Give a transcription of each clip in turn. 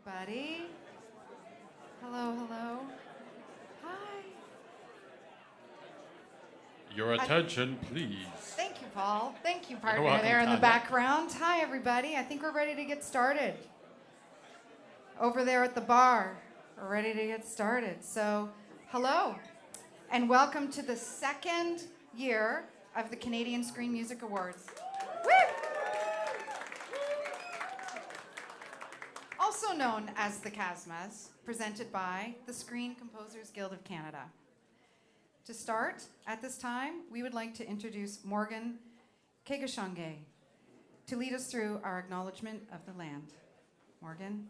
everybody. Hello, hello. Hi. Your attention, please. Thank you, Paul. Thank you, partner, welcome, there in the Tanya. background. Hi, everybody. I think we're ready to get started. Over there at the bar, we're ready to get started. So, hello, and welcome to the second year of the Canadian Screen Music Awards. Woo! Also known as the CASMAs, presented by the Screen Composers Guild of Canada. To start, at this time, we would like to introduce Morgan Kegashange to lead us through our acknowledgement of the land. Morgan.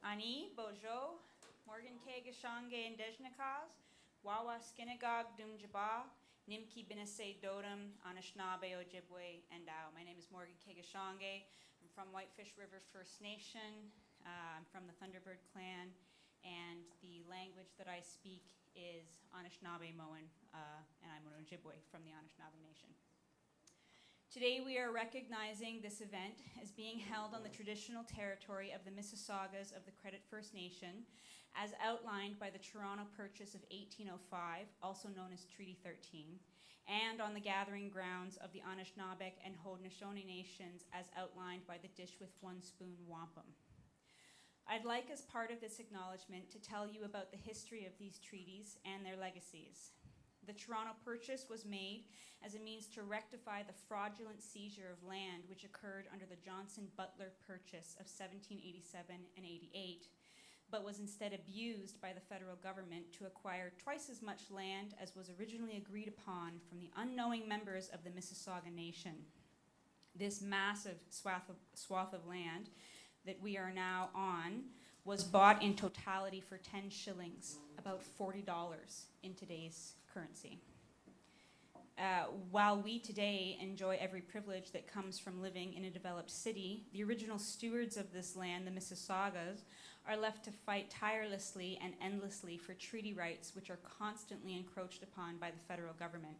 Ani, Bojo, Morgan Kegashange Indejnikaz, Wawa Skinagog Dumjaba, Nimki Binase Dodum, Anishinaabe Ojibwe, and Ao. My name is Morgan Kegashange. I'm from Whitefish River First Nation. I'm from the Thunderbird clan, and the language that I speak is Anishinaabe-Moan, and I'm an Ojibwe from the Anishinaabe Nation. Today we are recognizing this event as being held on the traditional territory of the Mississaugas of the Credit First Nation, as outlined by the Toronto Purchase of 1805, also known as Treaty 13, and on the gathering grounds of the Anishinaabe and Haudenosaunee Nations as outlined by the Dish with One Spoon Wampum. I'd like, as part of this acknowledgement, to tell you about the history of these treaties and their legacies. The Toronto Purchase was made as a means to rectify the fraudulent seizure of land which occurred under the Johnson-Butler Purchase of 1787 and 88, but was instead abused by the federal government to acquire twice as much land as was originally agreed upon from the unknowing members of the Mississauga Nation. This massive swath of land that we are now on was bought in totality for 10 shillings, about $40 in today's currency. While we today enjoy every privilege that comes from living in a developed city, the original stewards of this land, the Mississaugas, are left to fight tirelessly and endlessly for treaty rights which are constantly encroached upon by the federal government.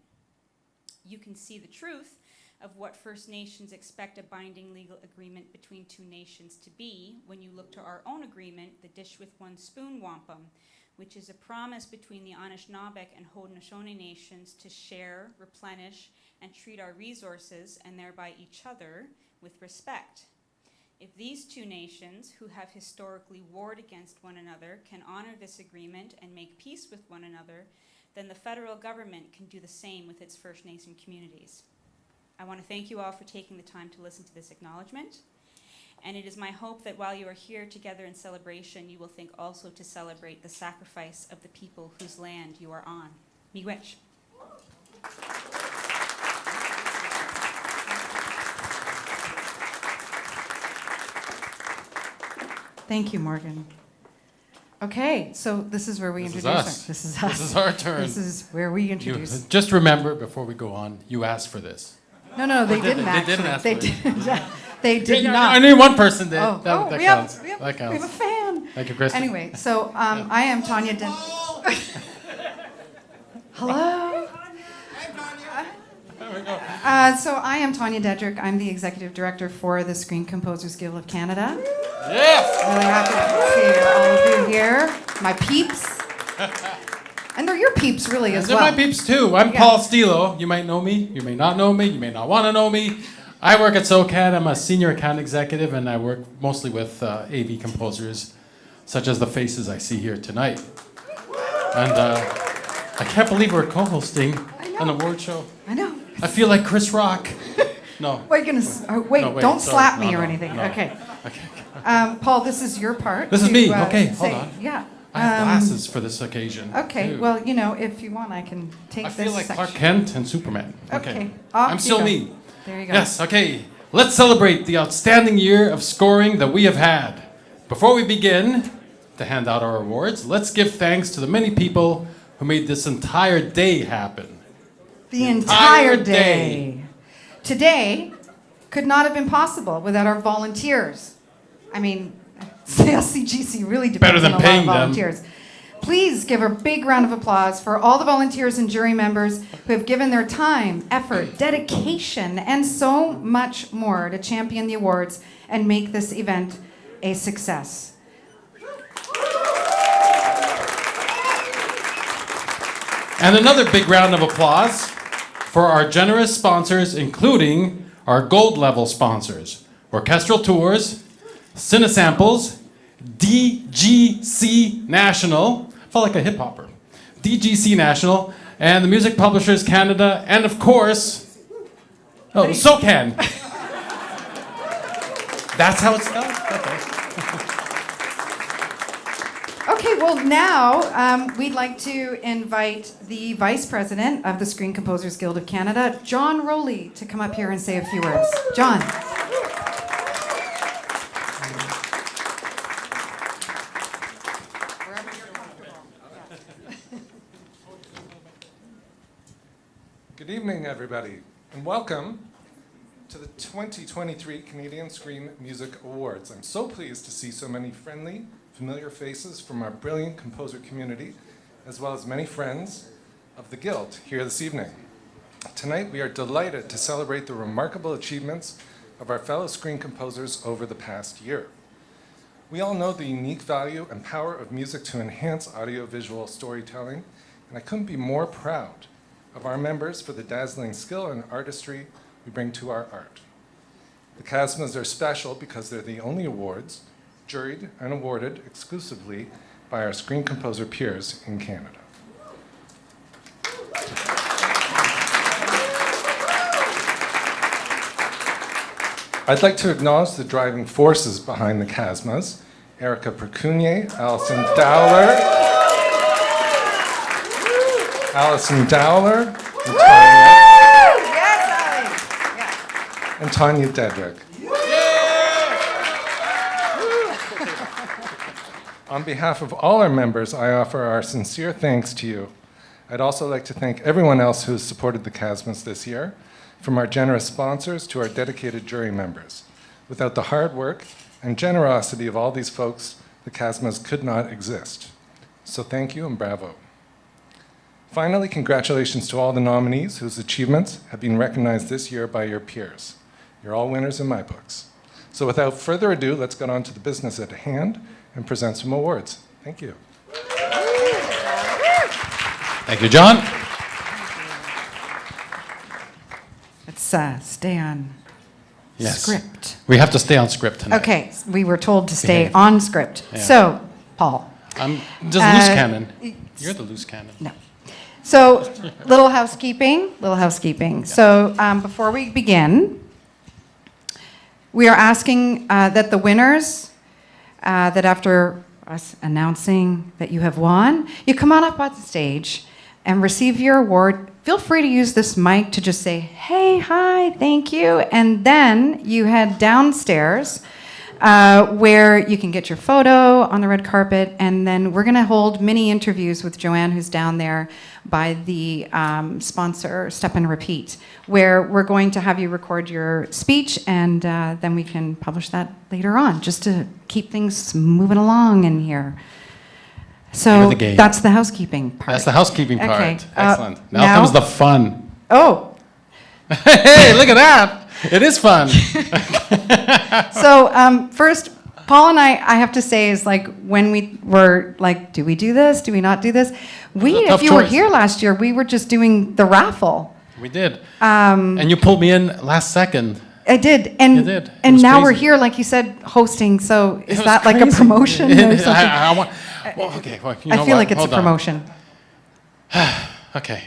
You can see the truth of what First Nations expect a binding legal agreement between two nations to be when you look to our own agreement, the Dish with One Spoon Wampum, which is a promise between the Anishinaabe and Haudenosaunee Nations to share, replenish, and treat our resources, and thereby each other, with respect. If these two nations, who have historically warred against one another, can honor this agreement and make peace with one another, then the federal government can do the same with its First Nation communities. I want to thank you all for taking the time to listen to this acknowledgement. And it is my hope that while you are here together in celebration, you will think also to celebrate the sacrifice of the people whose land you are on. Miigwech. Thank you, Morgan. Okay, so this is where we This is introduce us. This is us. This is our turn. This is where we introduce. Just remember, before we go on, you asked for this. No, they didn't they actually. didn't ask They for it. didn't. They did Yeah, not. I knew one person did. Oh, that we counts. have That we counts. have a fan. Thank you, Kristen. Anyway, so I am Tanya Hello. There we go. So I am Tanya Dedrick. I'm the executive director for the Screen Composers Guild of Canada. Yes! Really happy to see all of you here, my peeps. And they're your peeps, really, as They're well. my peeps, too. I'm Yeah. Paul Stilo. You might know me. You may not know me. You may not want to know me. I work at SOCAD. I'm a senior account executive, and I work mostly with AV composers, such as the faces I see here tonight. And I can't believe we're co-hosting an award show. I know. I feel like Chris Rock. No. Wait, wait, No, wait, don't sorry. slap me No, or no, anything. no. Okay. Okay. Paul, this is your part. This is to, me. Okay, say- hold on. Yeah. I have glasses for this occasion. Okay, too. well, if you want, I can take I this feel like section. Clark Kent and Superman. Okay. Off I'm you still go. me. There you go. Yes, okay. Let's celebrate the outstanding year of scoring that we have had. Before we begin to hand out our awards, let's give thanks to the many people who made this entire day happen. The entire day. Today could not have been possible without our volunteers. I mean, CLCGC really depends Better than on a lot paying of them. volunteers. Please give a big round of applause for all the volunteers and jury members who have given their time, effort, dedication, and so much more to champion the awards and make this event a success. And another big round of applause for our generous sponsors, including our gold level sponsors, Orchestral Tours, Cinesamples, DGC National, felt like a hip hopper, DGC National, and the Music Publishers Canada, and of course, SOCAN. That's how it's spelled? Okay. Okay, well now we'd like to invite the Vice President of the Screen Composers Guild of Canada, John Rowley, to come up here and say a few words. John. Good evening, everybody, and welcome to the 2023 Canadian Screen Music Awards. I'm so pleased to see so many friendly, familiar faces from our brilliant composer community, as well as many friends of the Guild here this evening. Tonight, we are delighted to celebrate the remarkable achievements of our fellow screen composers over the past year. We all know the unique value and power of music to enhance audiovisual storytelling, and I couldn't be more proud of our members for the dazzling skill and artistry we bring to our art. The CASMAs are special because they're the only awards juried and awarded exclusively by our screen composer peers in Canada. I'd like to acknowledge the driving forces behind the CASMAs, Erica Percunier, Allison Dowler, and Tanya Dedrick. On behalf of all our members, I offer our sincere thanks to you. I'd also like to thank everyone else who has supported the CASMAs this year, from our generous sponsors to our dedicated jury members. Without the hard work and generosity of all these folks, the CASMAs could not exist. So thank you and bravo. Finally, congratulations to all the nominees whose achievements have been recognized this year by your peers. You're all winners in my books. So without further ado, let's get on to the business at hand and present some awards. Thank you. Thank you, John. Let's stay on script. We have to stay on script tonight. Okay, we were told to stay Behave. on script. Yeah. So, Paul. I'm just loose cannon. You're the loose cannon. No. So, little housekeeping. Yeah. So, before we begin, we are asking that the winners, that after us announcing that you have won, you come on up on stage and receive your award. Feel free to use this mic to just say, hey, hi, thank you. And then you head downstairs where you can get your photo on the red carpet. And then we're going to hold mini interviews with Joanne, who's down there by the sponsor, Step and Repeat, where we're going to have you record your speech, and then we can publish that later on, just to keep things moving along in here. So that's the housekeeping part. That's the housekeeping part. Okay. Excellent. Now comes the fun. Oh. Hey, look at that. It is fun. So first, Paul and I have to say, is like when we were like, do we do this? Do we not do this? If you were here last year, we were just doing the raffle. We did. And you pulled me in last second. I did. And, you did. And now crazy. we're here, like you said, hosting. So is that crazy. Like a promotion or something? I feel like it's a promotion. Okay.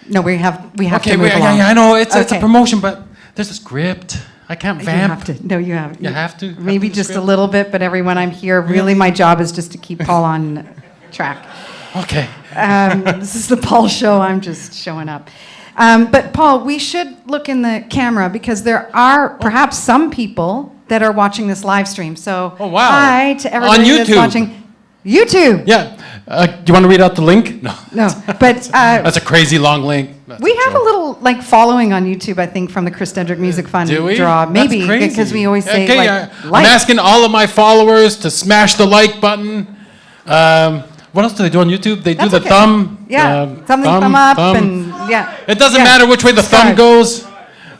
No, we have to move along. Yeah, I know it's a promotion, but there's a script. I can't vamp. You have to. You have to? Maybe just a little bit, but everyone, I'm here. Really, my job is just to keep Paul on track. Okay. This is the Paul show. I'm just showing up. But Paul, we should look in the camera because there are perhaps some people that are watching this live stream. So hi to everybody that's watching. YouTube. Yeah. Do you want to read out the link? No. But that's a crazy long link. We have a little following on YouTube, I think, from the Chris Dedrick Music Fund draw. Maybe because we always say I'm asking all of my followers to smash the like button. what else do they do on YouTube? They do That's the okay. thumb. Yeah, thumb up, and yeah. It doesn't Yeah. matter which way the thumb Start. goes.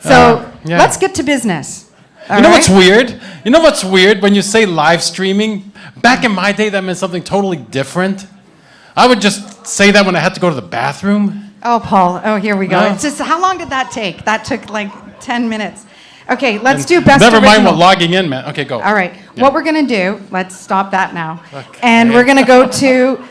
So yeah. let's get to business. You know what's weird? You know what's weird when you say live streaming? Back in my day, that meant something totally different. I would just say that when I had to go to the bathroom. Oh, Paul. Oh, here we go. No. It's just, how long did that take? That took like 10 minutes. Okay, let's do best Never mind original. what logging in meant. Okay, go. All right. Yeah. What we're going to do, let's stop that now. Okay. And we're going to go to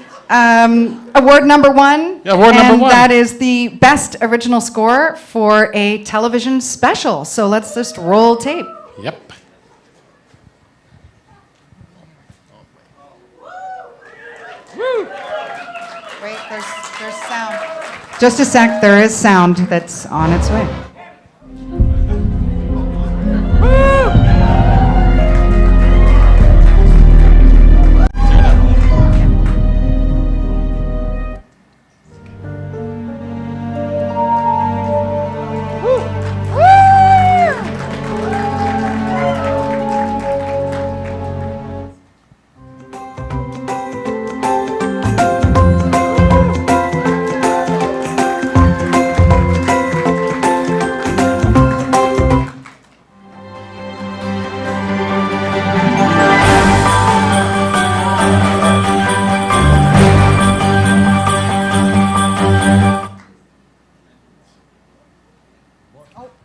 award number one. Yeah, award number one. And that is the best original score for a television special. So let's just roll tape. Yep. Wait, there's sound. Just a sec, there is sound that's on its way.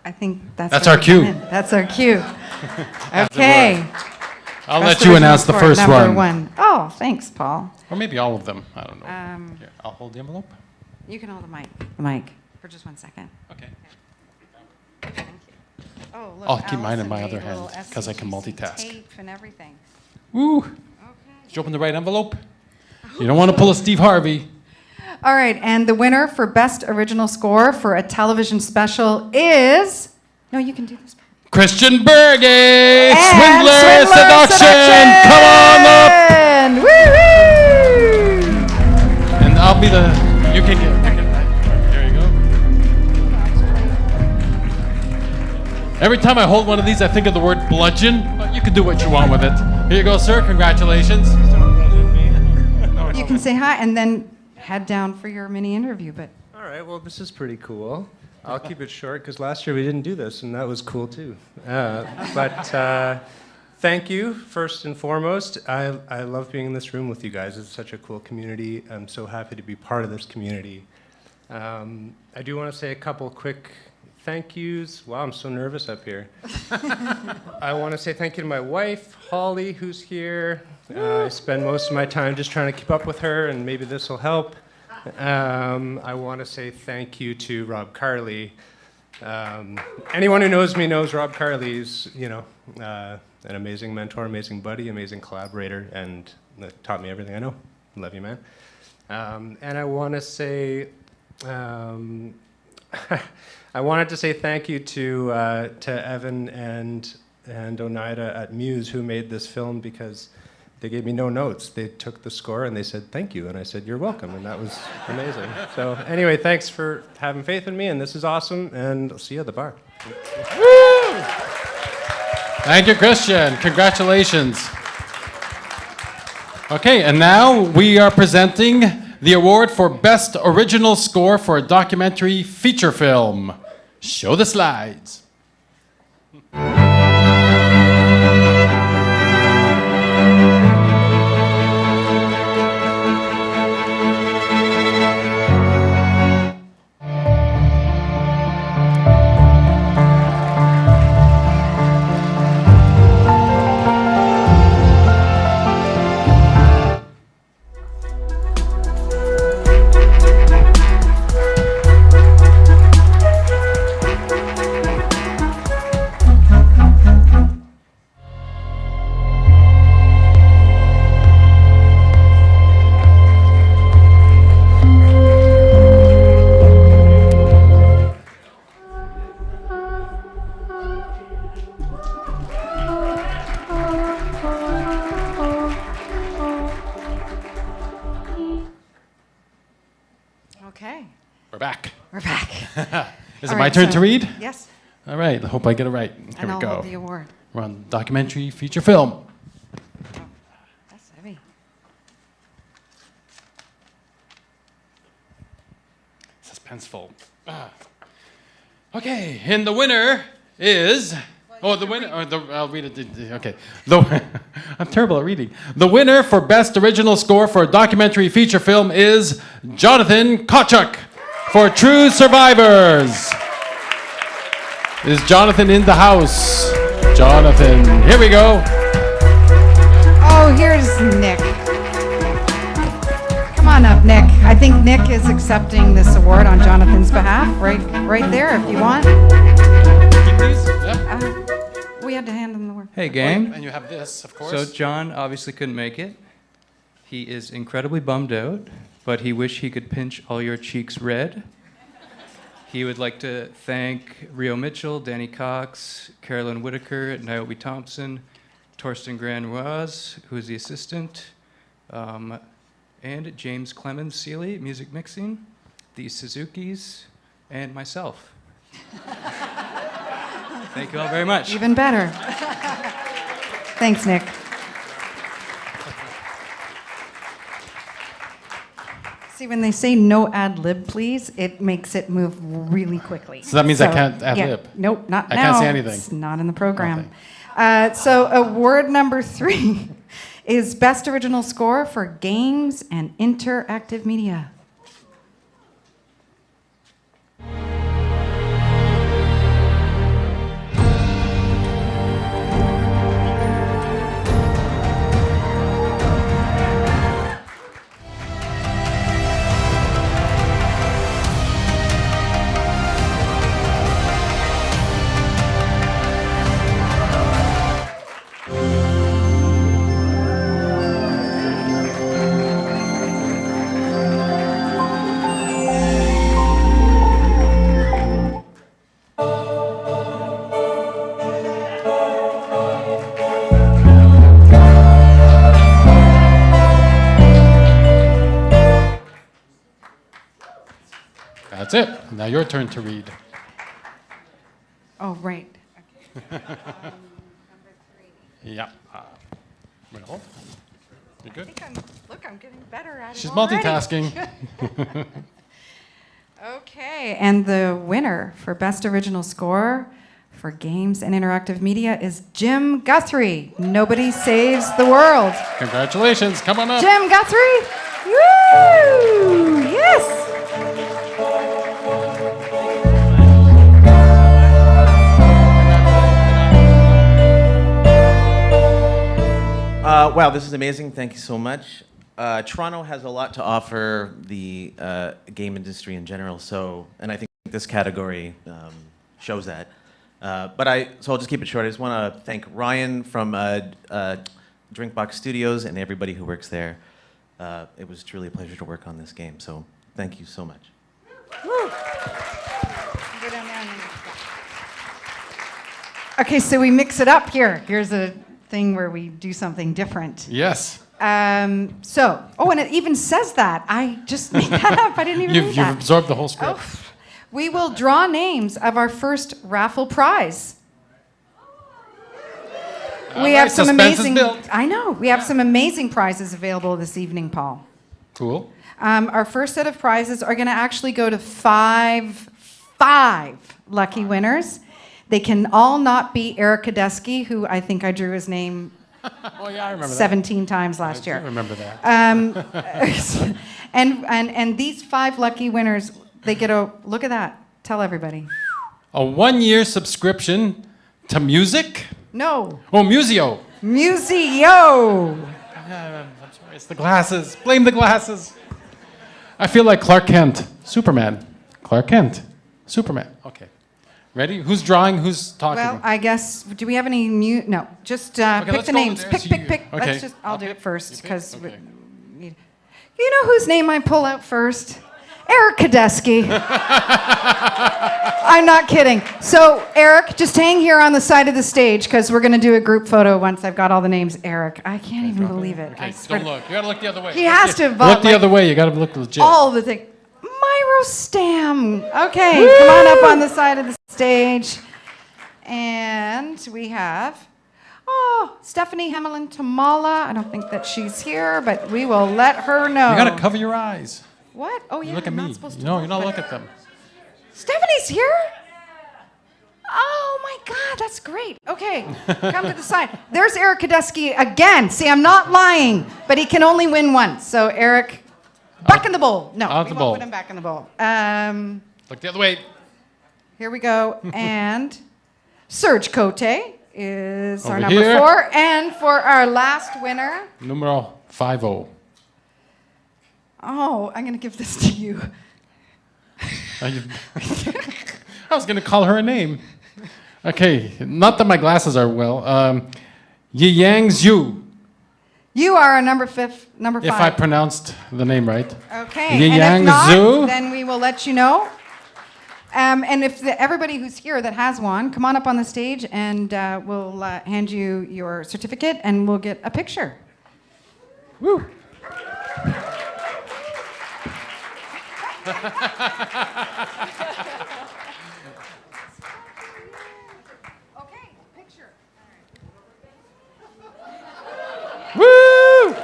I think That's where our we cue. come in. That's our cue. Okay. I'll Best let you original announce the score, first number one. Oh, thanks, Paul. Or maybe all of them. I don't know. Um, Here, I'll hold the envelope. You can hold the mic for just 1 second. Okay. Thank you. Oh, look, I'll keep mine in Allison my made other a little hand, 'cause I can SCGC multitask. Tape and everything. Woo! Okay. Did you open the right envelope? You don't want to pull a Steve Harvey. All right, and the winner for best original score for a television special is. No, you can do this. Christian Berge! And Swindler Seduction! Come on up! Woo-hoo! And I'll be the. You can get. There you go. Every time I hold one of these, I think of the word bludgeon, but you can do what you want with it. Here you go, sir. Congratulations. You can say hi and then head down for your mini interview, but. All right, well, this is pretty cool. I'll keep it short because last year we didn't do this, and that was cool too. But thank you, first and foremost. I love being in this room with you guys. It's such a cool community. I'm so happy to be part of this community. I do want to say a couple quick thank yous. Wow, I'm so nervous up here. I want to say thank you to my wife, Holly, who's here. I spend most of my time just trying to keep up with her, and maybe this will help. I want to say thank you to Rob Carley. Anyone who knows me knows Rob Carley's, an amazing mentor, amazing buddy, amazing collaborator, and taught me everything I know. Love you, man. And I want to say, I wanted to say thank you to Evan and Oneida at Muse who made this film because they gave me no notes. They took the score and they said, thank you. And I said, you're welcome. And that was amazing. So anyway, thanks for having faith in me. And this is awesome. And I'll see you at the bar. Woo! Thank you, Christian. Congratulations. Okay, and now we are presenting the award for Best Original Score for a Documentary Feature Film. Show the slides. Okay, We're back. we're back. Is All it my right, turn so- to read? Yes, All right, I hope I get it right. Here and we I'll go. hold the award. We're on documentary feature film. That's heavy. Pen's full. Okay, and the winner is. Oh, the winner. I'll read it. Okay. I'm terrible at reading. The winner for Best Original Score for a Documentary Feature Film is Jonathan Kochuk for True Survivors. Is Jonathan in the house? Jonathan, here we go. Oh, here's Nick. Come on up, Nick. I think Nick is accepting this award on Jonathan's behalf. Right there, if you want. Keep these? Yeah. We had to hand him the word. Hey, gang. And you have this, of course. So John obviously couldn't make it. He is incredibly bummed out, but he wished he could pinch all your cheeks red. He would like to thank Rio Mitchell, Danny Cox, Carolyn Whitaker, Naomi Thompson, Torsten Granoise, who is the assistant, and James Clemens Seeley, music mixing, the Suzukis, and myself. Thank you all very much. Even better. Thanks, Nick. See, when they say no ad lib, please, it makes it move really quickly. So that means I can't ad lib? Nope, not I now. can't say anything. It's not in the program. So award number 3 is Best Original Score for Games and Interactive Media. That's it. Now your turn to read. Oh, right. Yeah. Well, you good? I'm getting better at it. She's already. multitasking. Okay, and the winner for Best Original Score for Games and Interactive Media is Jim Guthrie. Nobody Saves the World. Congratulations. Come on up. Jim Guthrie. Woo! Yes. Wow, this is amazing. Thank you so much. Toronto has a lot to offer the game industry in general, and I think this category shows that. So I'll just keep it short. I just want to thank Ryan from Drinkbox Studios and everybody who works there. It was truly a pleasure to work on this game, so thank you so much. Woo. Go down there. Okay, so we mix it up here. Here's a thing where we do something different. Yes. And it even says that. I just made that up. I didn't even read You've that. absorbed the whole script. Oh, we will draw names of our first raffle prize. All We right, have some suspense is amazing. built. I know we have some amazing prizes available this evening, Paul. Cool. Our first set of prizes are going to actually go to five lucky winners. They can all not be Eric Kadesky, who I think I drew his name Oh, yeah, I remember 17 times last year. I remember that. And these 5 lucky winners, they get a look at that. Tell everybody. A 1-year subscription to music? No, Oh, Museo. Museo. I'm sorry, it's the glasses. Blame the glasses. I feel like Clark Kent. Superman. Clark Kent. Superman. Okay. Ready? Who's drawing? Who's talking? Well, I guess. Do we have any No, just pick let's the go names. there. Pick, So pick, you- pick. okay. Let's just. I'll do pick. it first You pick? because. Okay. You know whose name I pull out first? Eric Kadesky. I'm not kidding. So, Eric, just hang here on the side of the stage because we're going to do a group photo once I've got all the names. Eric, I can't even believe it. I Okay, swear don't to- look. You gotta look the other way. He has to vote, Look the like- other way. You gotta look legit. All the things. Myro Stam. Okay, come on up on the side of the stage. And we have, Stephanie Hemelin Tamala. I don't think that she's here, but we will let her know. You gotta cover your eyes. What? Oh, yeah, Look at I'm me. not supposed to No, look, you're not but- looking at them. Stephanie's here? Oh my God, that's great. Okay, come to the side. There's Eric Kadesky again. See, I'm not lying, but he can only win once. So Eric, back in the bowl. No, Out we the won't bowl. put him back in the bowl. Look the other way. Here we go. And Serge Cote is our Over number here. 4. And for our last winner, Numero 50. oh, I'm going to give this to you. I was going to call her a name. Okay, not that my glasses are well. Yang Zhu, You are a number 5. if I pronounced the name right. Okay, and Yang if not, Zhu. then we will let you know. And if everybody who's here that has one, come on up on the stage and we'll hand you your certificate and we'll get a picture. Woo. Okay, picture. Woo!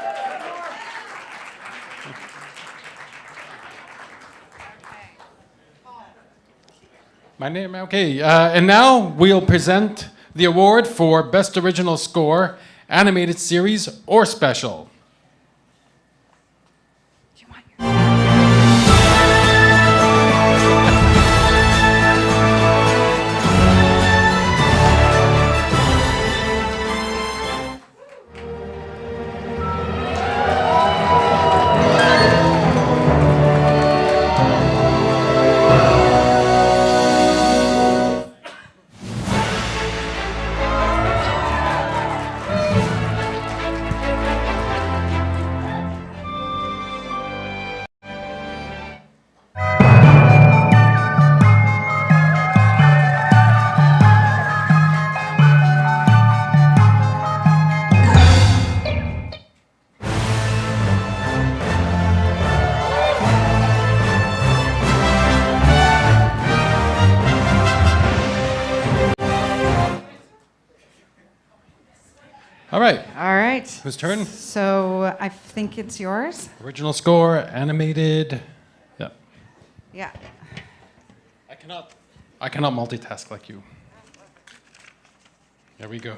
My name, okay. And now we'll present the award for Best Original Score, Animated Series, or Special. Do you want your- All right, All right. whose turn? So I think it's yours. Original score, animated. Yeah. Yeah. I cannot multitask like you. There we go.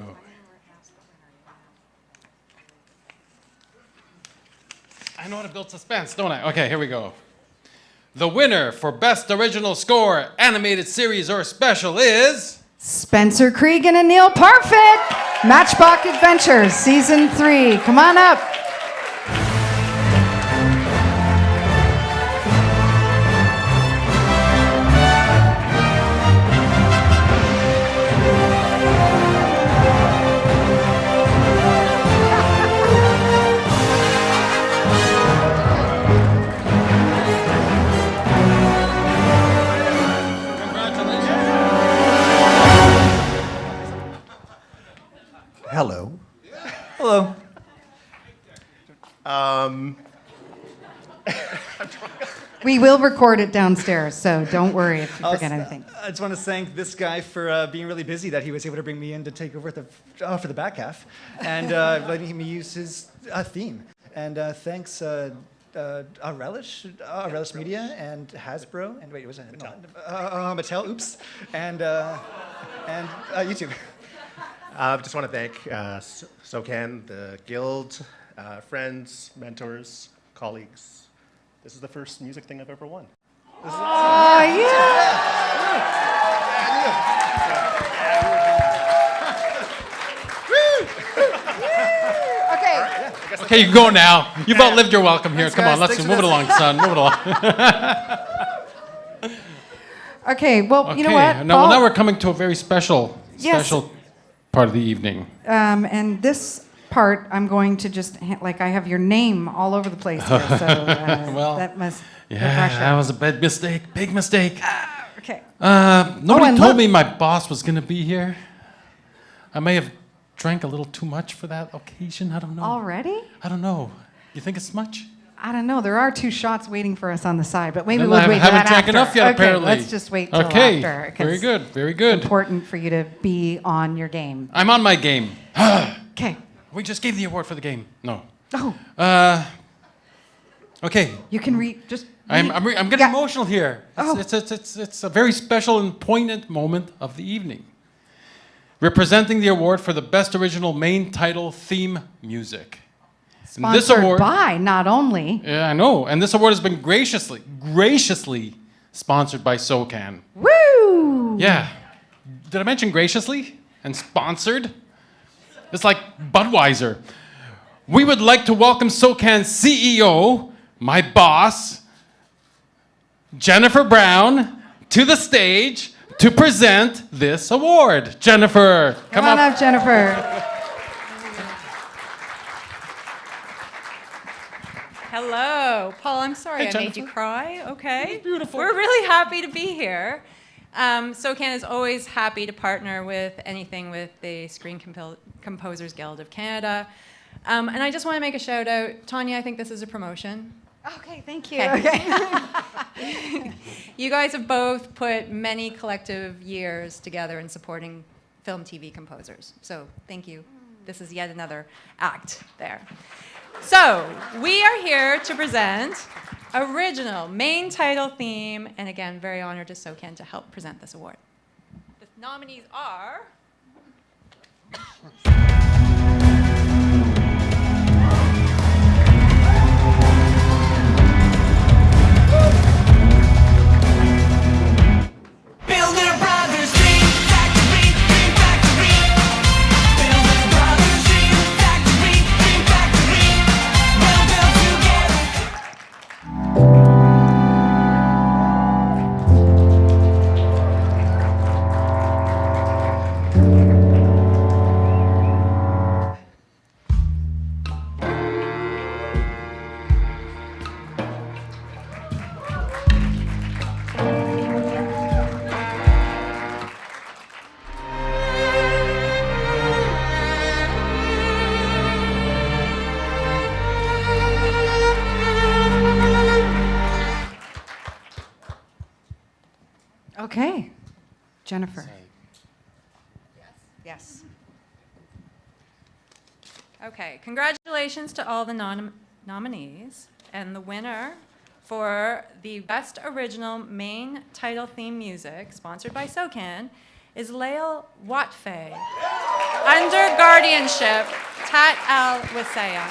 I know how to build suspense, don't I? Okay, here we go. The winner for Best Original Score, Animated Series or Special is... Spencer Cregan and Neil Parfit, Matchbox Adventures, Season 3. Come on up. Hello. Hello. We will record it downstairs, so don't worry if you forget anything. I just want to thank this guy for being really busy, that he was able to bring me in to take over for the back half and letting me use his theme. And thanks Relish Media and Hasbro and wait, was it Mattel? Oops, and YouTube. I just want to thank SOCAN, the guild, friends, mentors, colleagues. This is the first music thing I've ever won. Oh, yeah. Okay. Okay, you can go now. You've outlived your welcome here. Thanks, Come on, guys. let's Thanks move for it along, son. Move it along. Okay, well, you know Okay, what? now Paul- we're coming to a very special Yes. part of the evening. And this part, I'm going to just, I have your name all over the place here, so Well, that must Yeah, refresh that it. was a big mistake. Okay. Nobody and told look- me my boss was going to be here. I may have drank a little too much for that occasion. I don't know. Already? I don't know. You think it's much? I don't know. There are 2 shots waiting for us on the side, but maybe Then we'll I wait till haven't that drank after. enough yet, Okay, apparently. let's just wait till Okay, after. 'cause very good, very good. It's important for you to be on your game. I'm on my game. Okay. We just gave the award for the game. No. Oh, Okay. you can read. Just I'm getting emotional here. It's a very special and poignant moment of the evening. We're presenting the award for the Best Original Main Title Theme Music. And this Sponsored award, by, not only. yeah, I know. And this award has been graciously sponsored by SOCAN. Woo! Yeah. Did I mention graciously and sponsored? It's like Budweiser. We would like to welcome SOCAN's CEO, my boss, Jennifer Brown, to the stage to present this award. Jennifer, Come on up, Jennifer. Hello. Paul, I'm sorry Hey, I made you Jennifer. cry. Okay. Beautiful. We're really happy to be here. SOCAN is always happy to partner with anything with the Screen Composers Guild of Canada. And I just want to make a shout out. Tanya, I think this is a promotion. Okay, thank you. Okay. You guys have both put many collective years together in supporting film TV composers. So thank you. This is yet another act there. So we are here to present original main title theme, and again, very honored to SOCAN to help present this award. The nominees are... Okay, Jennifer. Yes. Okay, congratulations to all the nominees. And the winner for the Best Original Main Title Theme Music, sponsored by SOCAN, is Lael Watfay, under guardianship, Tat Al Wasaya.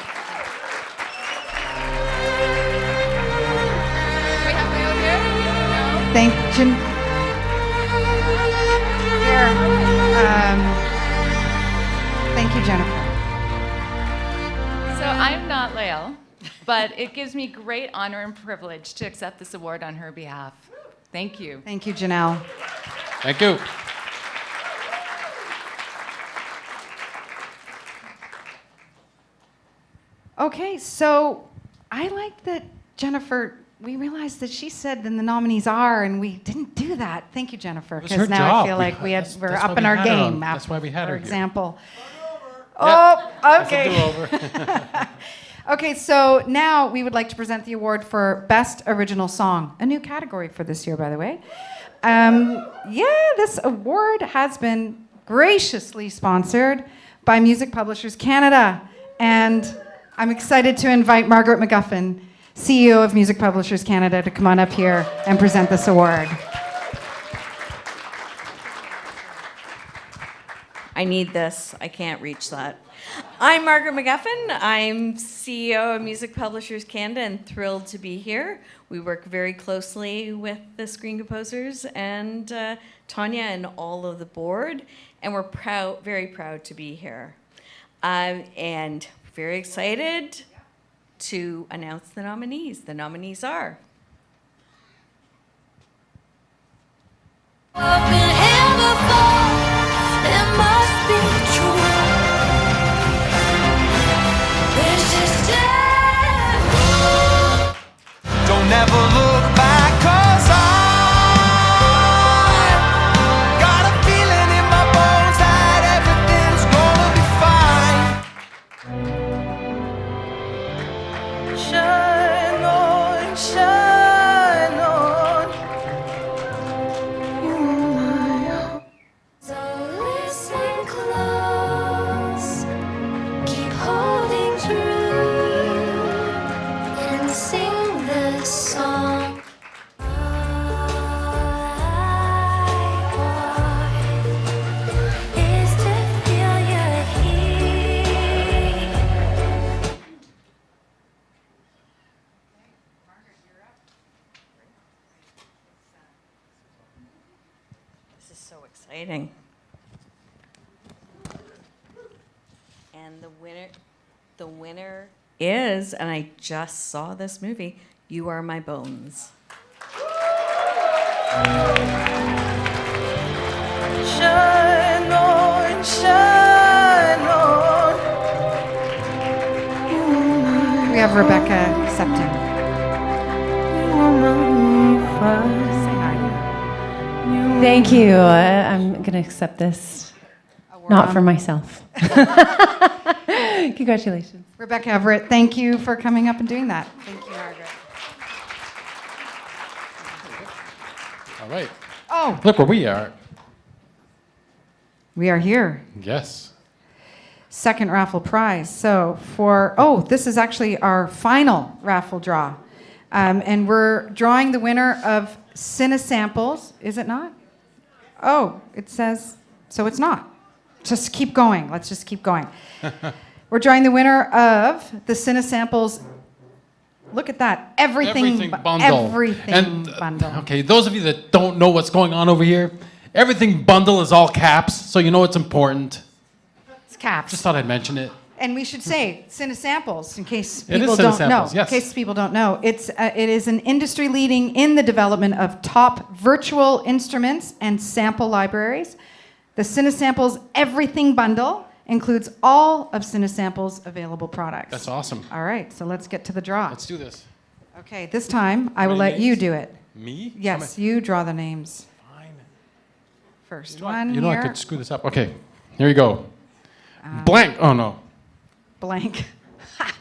Do we have Lael here? No? Thank you. Here. Thank you, Jennifer. So I'm not Lael, but it gives me great honor and privilege to accept this award on her behalf. Thank you. Thank you, Janelle. Thank you. Okay, so I like that Jennifer, we realized that she said then the nominees are, and we didn't do that. Thank you, Jennifer, It was her because now job. I feel like we're That's why up in we our had her on. game. That's why we had her For here. example. Yeah, Oh, It's a okay. do-over. Okay, so now we would like to present the award for Best Original Song, a new category for this year, by the way. This award has been graciously sponsored by Music Publishers Canada, and I'm excited to invite Margaret McGuffin, CEO of Music Publishers Canada, to come on up here and present this award. I need this. I can't reach that. I'm Margaret McGuffin. I'm CEO of Music Publishers Canada and thrilled to be here. We work very closely with the Screen Composers and Tanya and all of the board, and we're very proud to be here. And very excited to announce the nominees. The nominees are... Never look back, 'cause I got a feeling in my bones that everything's gonna be fine. Shine on, you are my hope. So listen close, keep holding true, and sing this song. So exciting. And the winner is, and I just saw this movie, You Are My Bones. Shine on, shine on. We have Rebecca accepting. Say hi. Thank you. I'm going to accept this, not for myself. Congratulations. Rebecca Everett, thank you for coming up and doing that. Thank you, Margaret. All right. Oh, Look where we are. we are here. Yes. Second raffle prize. So this is actually our final raffle draw. And we're drawing the winner of Cinesamples. Is it not? Oh, it says, so it's not. Just keep going. Let's just keep going. We're drawing the winner of the Cinesamples. Look at that. Everything bundle. Everything And, bundle. okay, those of you that don't know what's going on over here, everything bundle is all caps, so you know it's important. It's caps. Just thought I'd mention it. And we should say Cinesamples in case It is people don't know. Cinesamples, yes. In case people don't know, it is an industry leading in the development of top virtual instruments and sample libraries. The Cinesamples Everything Bundle includes all of Cinesamples' available products. That's awesome. All right, so let's get to the draw. Let's do this. Okay, this time I will Many let you names? do it. Me? Yes, you draw the names. Fine. First You know, one you know here. I could screw this up. Okay, here you go. Blank. Oh no, Blank. Ha!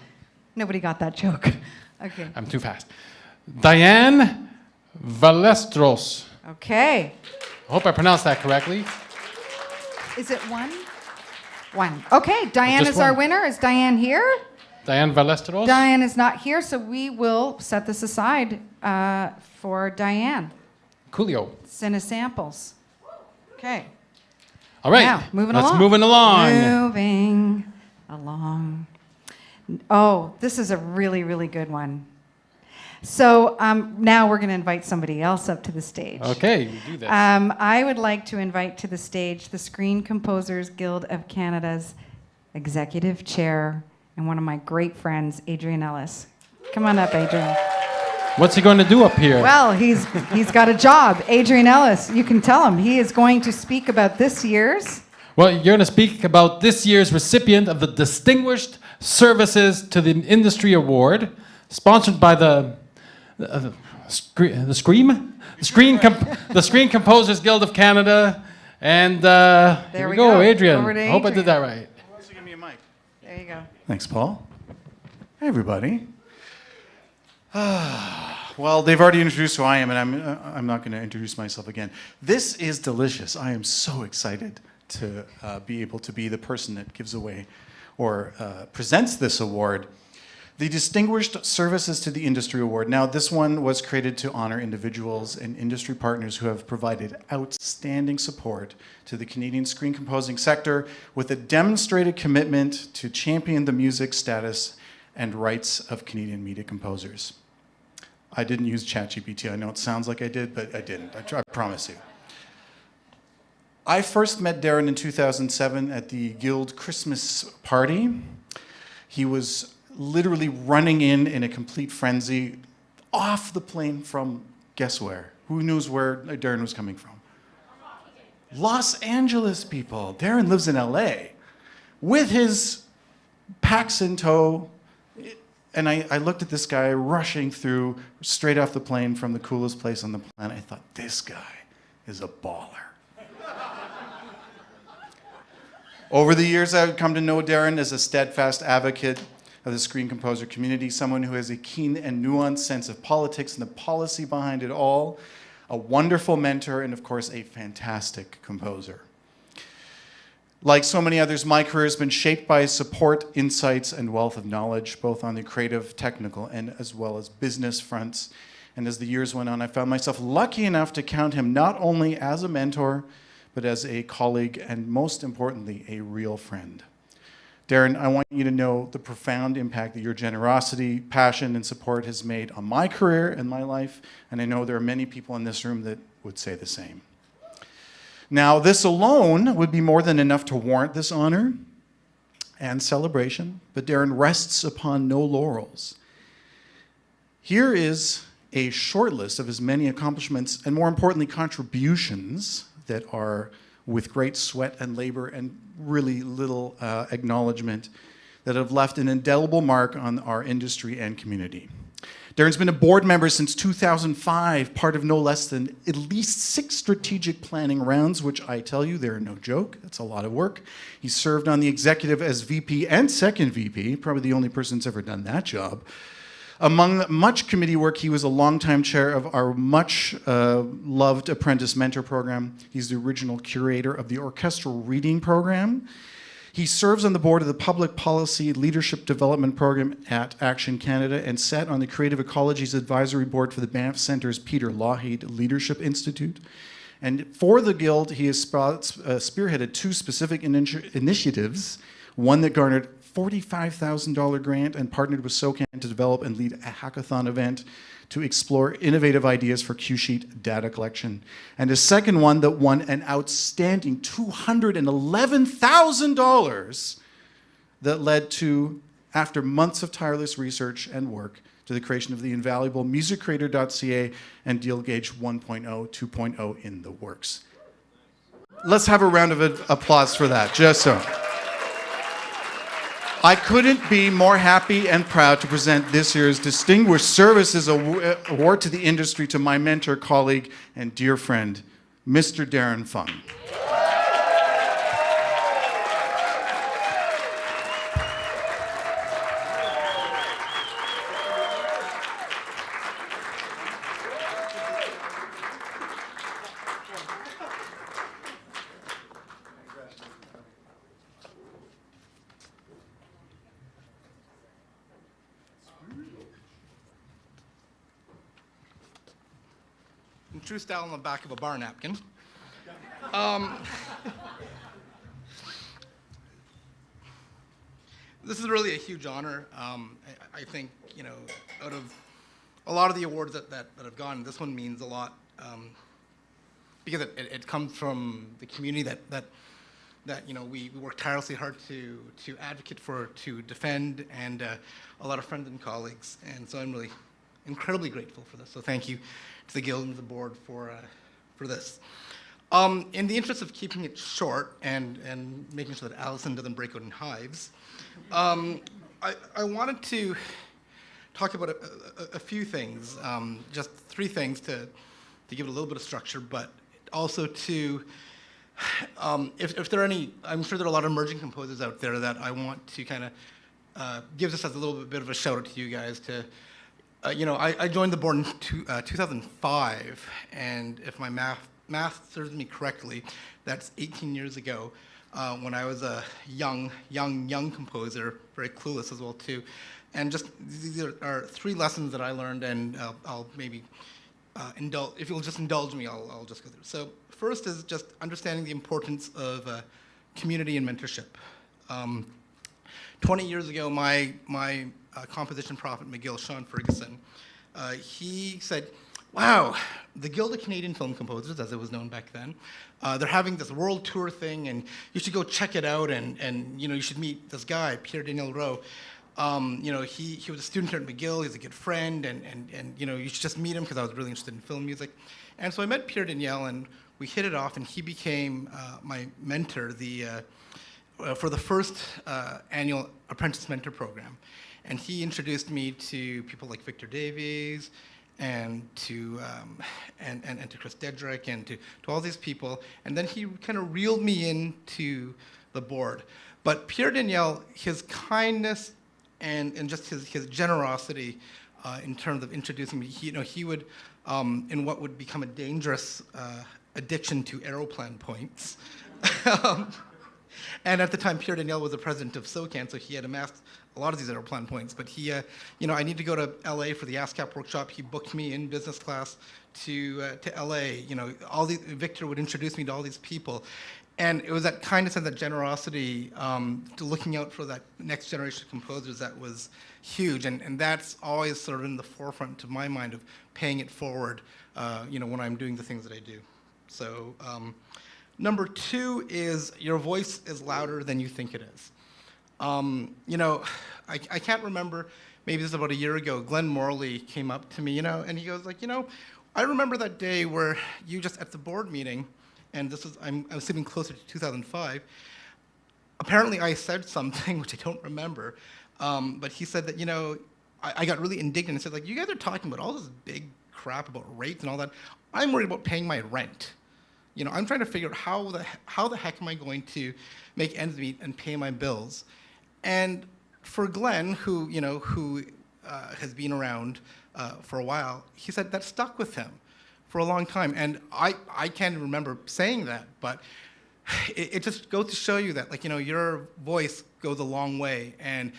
Nobody got that joke. Okay. I'm too fast. Diane Valestros. Okay. I hope I pronounced that correctly. Is it one? One. Okay, Diane Just is our one. winner. Is Diane here? Diane Valestros. Diane is not here, so we will set this aside for Diane. Coolio. Cinesamples. Okay. All right. Now, moving Let's along. moving along. Moving along. Oh, this is a really, really good one. So now we're going to invite somebody else up to the stage. Okay, you do this. I would like to invite to the stage the Screen Composers Guild of Canada's executive chair and one of my great friends, Adrian Ellis. Come on up, Adrian. What's he going to do up here? Well, he's got a job. Adrian Ellis, you can tell him. He is going to speak about this year's. Well, you're going to speak about this year's recipient of the Distinguished Services to the Industry Award, sponsored by the Screen Composers Guild of Canada, and here we go, Adrian. Over to I hope I Adrian. did that right. Who wants to give me a mic? There you go. Thanks, Paul. Hey, everybody. Well, they've already introduced who I am, and I'm not going to introduce myself again. This is delicious. I am so excited to be able to be the person that gives away or presents this award. The Distinguished Services to the Industry Award. Now, this one was created to honor individuals and industry partners who have provided outstanding support to the Canadian screen composing sector with a demonstrated commitment to champion the music status and rights of Canadian media composers. I didn't use ChatGPT. I know it sounds like I did, but I didn't. I promise you. I first met Darren in 2007 at the Guild Christmas party. He was literally running in a complete frenzy off the plane from guess where? Who knows where Darren was coming from? Los Angeles, people. Darren lives in LA with his packs in tow. And I looked at this guy rushing through straight off the plane from the coolest place on the planet. I thought, this guy is a baller. Over the years, I've come to know Darren as a steadfast advocate of the screen composer community, someone who has a keen and nuanced sense of politics and the policy behind it all, a wonderful mentor, and of course, a fantastic composer. Like so many others, my career has been shaped by his support, insights, and wealth of knowledge, both on the creative, technical, and as well as business fronts. And as the years went on, I found myself lucky enough to count him not only as a mentor, but as a colleague, and most importantly, a real friend. Darren, I want you to know the profound impact that your generosity, passion, and support has made on my career and my life, and I know there are many people in this room that would say the same. Now, this alone would be more than enough to warrant this honor and celebration, but Darren rests upon no laurels. Here is a short list of his many accomplishments and, more importantly, contributions that are with great sweat and labor and really little acknowledgement that have left an indelible mark on our industry and community. Darren's been a board member since 2005, part of no less than at least 6 strategic planning rounds, which I tell you, they're no joke. That's a lot of work. He served on the executive as VP and second VP, probably the only person that's ever done that job. Among much committee work, he was a longtime chair of our much loved Apprentice Mentor Program. He's the original curator of the Orchestral Reading Program. He serves on the board of the Public Policy Leadership Development Program at Action Canada and sat on the Creative Ecologies Advisory Board for the Banff Centre's Peter Lougheed Leadership Institute. And for the Guild, he has spearheaded 2 specific initiatives, one that garnered $45,000 grant and partnered with SOCAN to develop and lead a hackathon event to explore innovative ideas for Q-Sheet data collection. And a second one that won an outstanding $211,000 that led to, after months of tireless research and work, to the creation of the invaluable musiccreator.ca and Deal Gauge 1.0, 2.0 in the works. Let's have a round of applause for that, just so. I couldn't be more happy and proud to present this year's Distinguished Services Award to the industry to my mentor, colleague, and dear friend, Mr. Darren Fung. In true style on the back of a bar napkin. This is really a huge honor. I think, you know, out of a lot of the awards that have gone, this one means a lot because it comes from the community that you know we work tirelessly hard to advocate for, to defend, and a lot of friends and colleagues. And so I'm really incredibly grateful for this. So thank you to the Guild and the board for this. In the interest of keeping it short and making sure that Allison doesn't break out in hives, I wanted to talk about a few things, just 3 things to give it a little bit of structure, but also to, if there are any, I'm sure there are a lot of emerging composers out there that I want to kind of give this as a little bit of a shout out to you guys to, you know, I joined the board in 2005, and if my math serves me correctly, that's 18 years ago, when I was a young composer, very clueless as well too. And just these are 3 lessons that I learned, and I'll maybe if you'll just indulge me, I'll just go through. So first is just understanding the importance of community and mentorship. 20 years ago, my composition prophet, McGill, Sean Ferguson, he said, wow, the Guild of Canadian Film Composers, as it was known back then, they're having this world tour thing, and you should go check it out, and you know, you should meet this guy, Pierre Daniel Rowe. You know, he was a student here at McGill, he's a good friend, and you know, you should just meet him, because I was really interested in film music. And so I met Pierre Daniel, and we hit it off, and he became my mentor for the first annual Apprentice Mentor Program. And he introduced me to people like Victor Davies, and to Chris Dedrick, and to all these people. And then he kind of reeled me into the board. But Pierre Daniel, his kindness and just his generosity in terms of introducing me, he would, in what would become a dangerous addiction to aeroplan points. And at the time, Pierre Daniel was the president of SOCAN, so he had amassed a lot of these aeroplan points. But he, you know, I need to go to LA for the ASCAP workshop. He booked me in business class to LA. You know, Victor would introduce me to all these people. And it was that kindness and that generosity to looking out for that next generation of composers that was huge. And that's always sort of in the forefront of my mind of paying it forward, you know, when I'm doing the things that I do. So Number 2 is your voice is louder than you think it is. You know, I can't remember, maybe this was about a year ago, Glenn Morley came up to me, you know, and he goes like, you know, I remember that day where you just at the board meeting, and this was, I was sitting closer to 2005, apparently I said something, which I don't remember, but he said that, you know, I got really indignant and said, like, you guys are talking about all this big crap about rates and all that. I'm worried about paying my rent. You know, I'm trying to figure out how the heck am I going to make ends meet and pay my bills. And for Glenn, who, you know, who has been around for a while, he said that stuck with him for a long time. And I can't remember saying that, but it just goes to show you that, like, you know, your voice goes a long way, and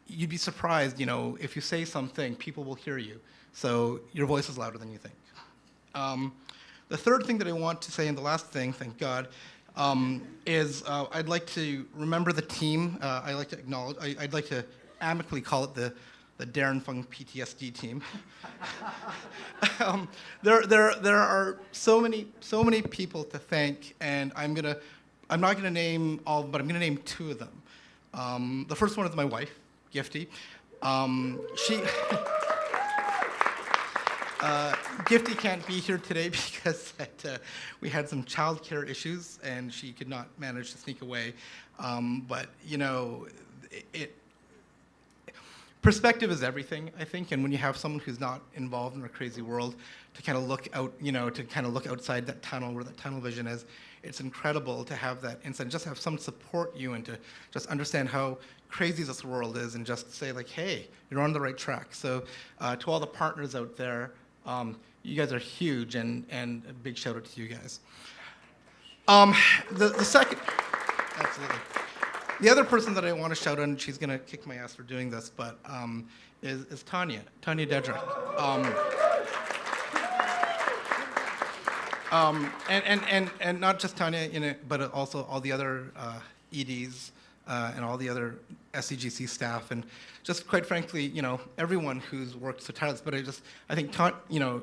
you'd be surprised, you know, if you say something, people will hear you. So your voice is louder than you think. The third thing that I want to say, and the last thing, thank God, is I'd like to remember the team. I'd like to acknowledge, I'd like to amicably call it the Darren Fung PTSD team. There are so many people to thank, and I'm not gonna name all, but I'm gonna name 2 of them. The first one is my wife, Gifty. Gifty can't be here today because we had some childcare issues and she could not manage to sneak away. But you know, perspective is everything, I think, and when you have someone who's not involved in a crazy world to kind of look out, you know, to kind of look outside that tunnel where that tunnel vision is, it's incredible to have that insight, just have someone support you and to just understand how crazy this world is and just say like, hey, you're on the right track. So to all the partners out there, you guys are huge, and a big shout out to you guys. The second, absolutely. The other person that I want to shout out, and she's gonna kick my ass for doing this, but is Tanya Dedrick. And not just Tanya in it, but also all the other EDs and all the other SCGC staff, and just quite frankly, you know, everyone who's worked so tirelessly. But I think, you know,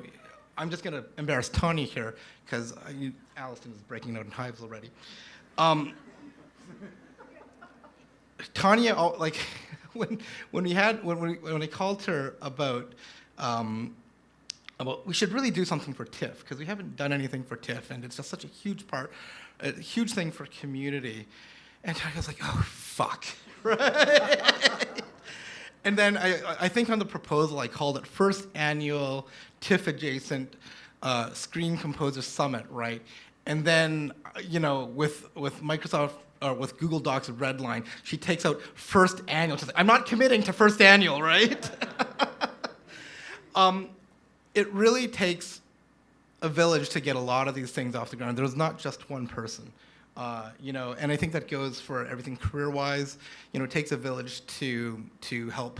I'm just gonna embarrass Tanya here because Allison is breaking out in hives already. Tanya, like, when I called her about we should really do something for TIFF because we haven't done anything for TIFF, and it's just such a huge thing for community. And I was like, oh, fuck, right? And then I think on the proposal I called it First Annual TIFF Adjacent Screen Composer Summit, right? And then, you know, with Microsoft, or with Google Docs Redline, she takes out First Annual. She's like, I'm not committing to First Annual, right? It really takes a village to get a lot of these things off the ground. There's not just one person. You know, and I think that goes for everything career-wise. You know, it takes a village to help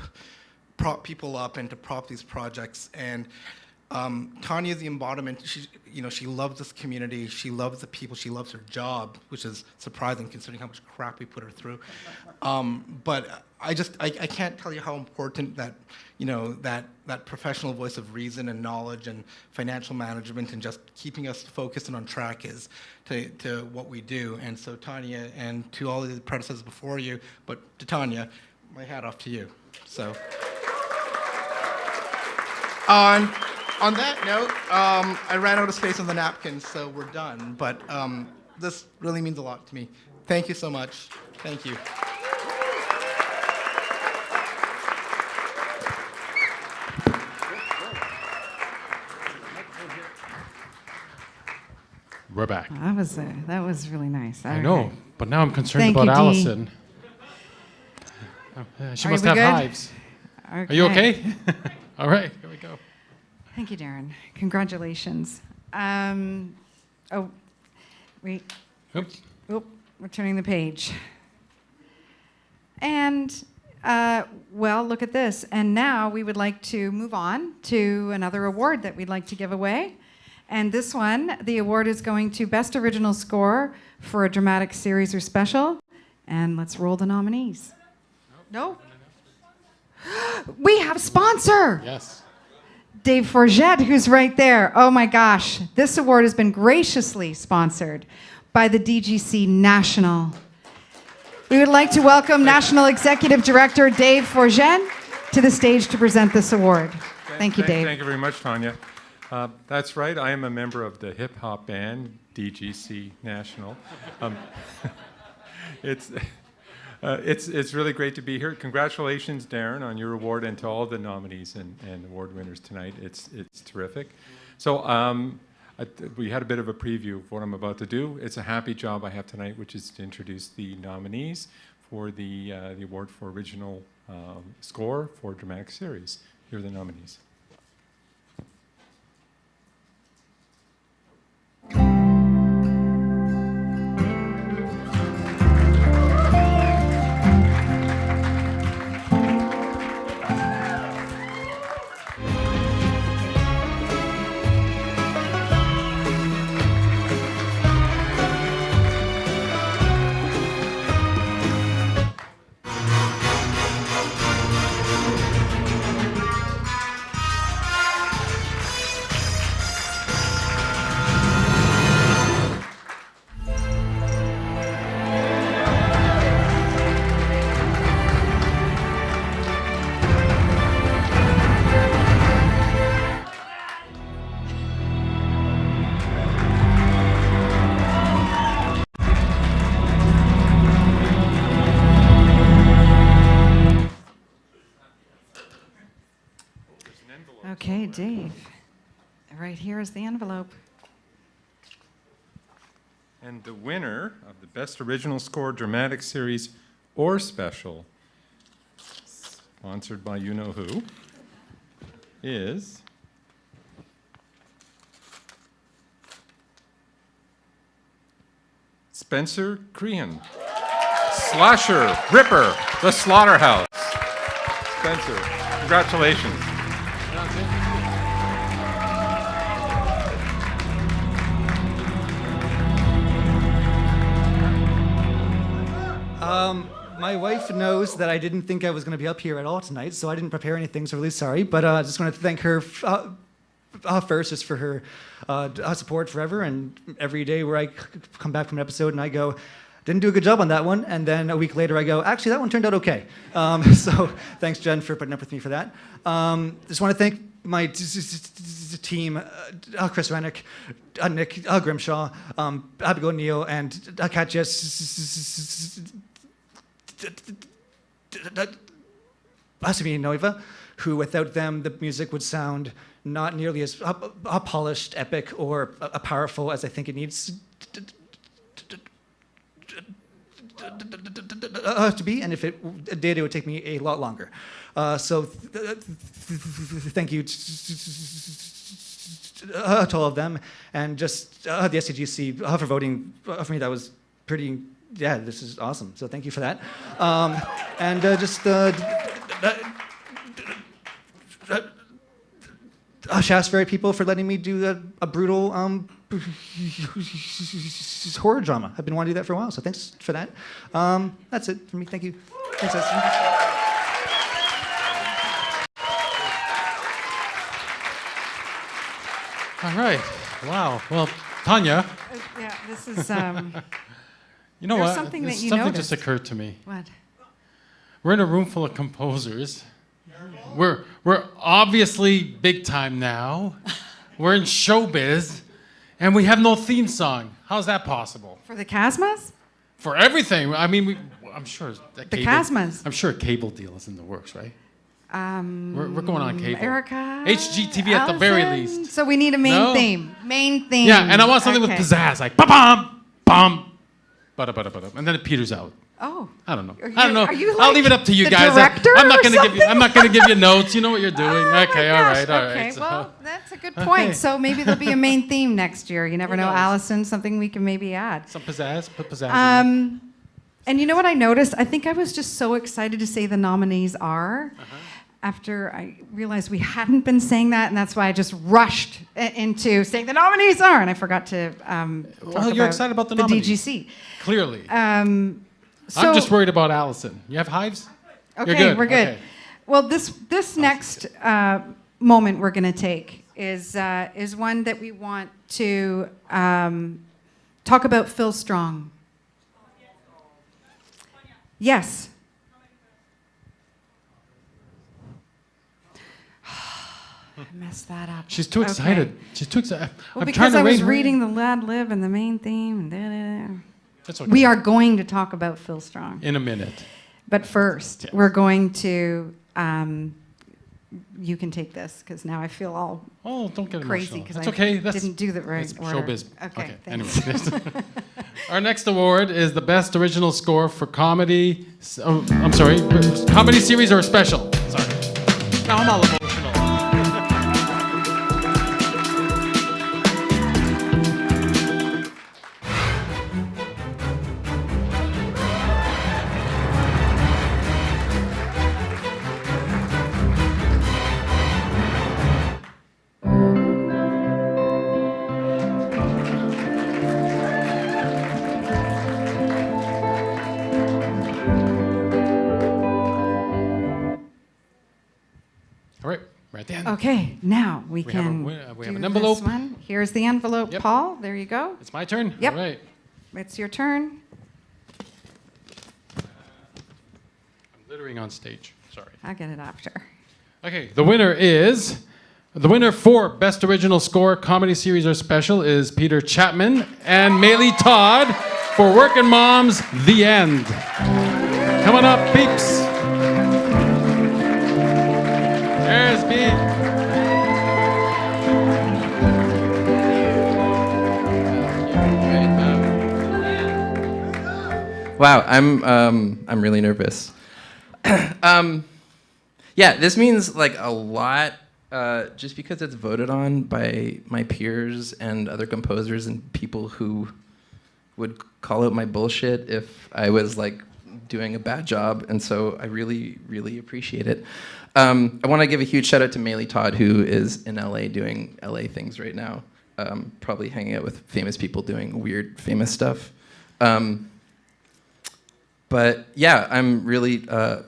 prop people up and to prop these projects. And Tanya is the embodiment. She loves this community. She loves the people. She loves her job, which is surprising considering how much crap we put her through. But I can't tell you how important that, you know, that professional voice of reason and knowledge and financial management and just keeping us focused and on track is to what we do. And so Tanya, and to all the predecessors before you, but to Tanya, my hat off to you. So. On that note, I ran out of space on the napkins, so we're done. But this really means a lot to me. Thank you so much. Thank you. We're back. That was really nice. I know, but now I'm concerned Thank about you, Dee. Allison. She must have hives. Okay. Are you okay? All right, here we go. Thank you, Darren. Congratulations. Oh, wait. Oops. Oop, we're turning the page. And, well, look at this. And now we would like to move on to another award that we'd like to give away. And this one, the award is going to Best Original Score for a Dramatic Series or Special. And let's roll the nominees. No? We have sponsor! Yes. Dave Forget, who's right there. Oh my gosh, this award has been graciously sponsored by the DGC National. We would like to welcome National Executive Director Dave Forgen to the stage to present this award. Thank you, Dave. Thank you very much, Tanya. That's right, I am a member of the hip-hop band, DGC National. It's really great to be here. Congratulations, Darren, on your award, and to all the nominees and award winners tonight. It's terrific. So we had a bit of a preview of what I'm about to do. It's a happy job I have tonight, which is to introduce the nominees for the award for original score for dramatic series. Here are the nominees. Okay, Dave. Right here is the envelope. And the winner of the Best Original Score Dramatic Series or Special, sponsored by you-know-who, is Spencer Crehan. Slasher, Ripper, The Slaughterhouse. Spencer, congratulations. My wife knows that I didn't think I was going to be up here at all tonight, so I didn't prepare anything, so really sorry. But I just want to thank her first just for her support forever, and every day where I come back from an episode and I go, didn't do a good job on that one, and then a week later I go, actually that one turned out okay. So thanks, Jen, for putting up with me for that. Just want to thank my team, Chris Rennick, Nick Grimshaw, Abigail Neal, and Katja Nova, who without them the music would sound not nearly as polished, epic, or powerful as I think it needs to be, and if it did, it would take me a lot longer. So thank you to all of them, and just the SCGC for voting for me. That was pretty. Yeah, this is awesome. So thank you for that. And just Shaftesbury people for letting me do a brutal horror drama. I've been wanting to do that for a while, so thanks for that. That's it for me. Thank you. Thanks, Esther. All right. Wow. Well, Tanya. Yeah, this is. You know There's what? something that you something noticed. just occurred to me. What? We're in a room full of composers. We're obviously big time now. We're in showbiz, and we have no theme song. How's that possible? For the CASMAs? For everything. I mean, I'm sure that The CASMAs. I'm sure a cable deal is in the works, right? We're going on cable. Erica. HGTV at the very Allison. least. So we need a main No? theme. Main theme. Yeah, and I want something Okay. with pizzazz, like ba-bum, bum, ba-da-ba-da-ba-da, and then it peters out. Oh. I don't know. Are I don't know. are you I'll like leave it up to you the guys. director I'm not or going to give you. I'm something? not going to give you notes. You know what you're doing. Okay. All right. All right. Okay, So- well, that's a good point. Okay. So maybe there'll be a main theme next year. You never Who know, knows? Allison, something we can maybe add. Some pizzazz. Put pizzazz. in And you know what I noticed? I think I was just so excited to say the nominees are. After I realized we hadn't been saying that, and that's why I just rushed into saying the nominees are, and I forgot to Well, you're excited about the nominees. DGC. Clearly. So, I'm just worried about Allison. You have hives? You're Okay, good. we're good. Okay. Well, this next moment we're going to take is one that we want to talk about Phil Strong? Yes. I messed that up. She's too excited. She's too excited. Well, I'm because trying to I was rein her in. reading the ad lib and the main theme. And da-da-da. That's okay. We are going to talk about Phil Strong. In a minute. But first, we're going to. You can take this because now I feel all don't get crazy emotional. because That's I okay. didn't do the right That's order. showbiz. Okay, Anyway, thanks. our next award is the best original score for comedy. I'm sorry, comedy series or special. Sorry. Now I'm all emotional. All right, we're at the end. Okay, now we We can. have do an envelope. This one. Here's the envelope, Paul. There you go. It's my turn? Yep. All right. It's your turn. I'm littering on stage. Sorry. I'll get it after. Okay, the winner for Best Original Score, Comedy Series or Special is Peter Chapman and Maylee Todd for Working Moms, The End. Come on up, peeps. There's me. Wow, I'm really nervous. Yeah, this means like a lot, just because it's voted on by my peers and other composers and people who would call out my bullshit if I was like doing a bad job, and so I really, really appreciate it. I want to give a huge shout out to Maylee Todd, who is in LA doing LA things right now, probably hanging out with famous people doing weird, famous stuff. But yeah, I'm really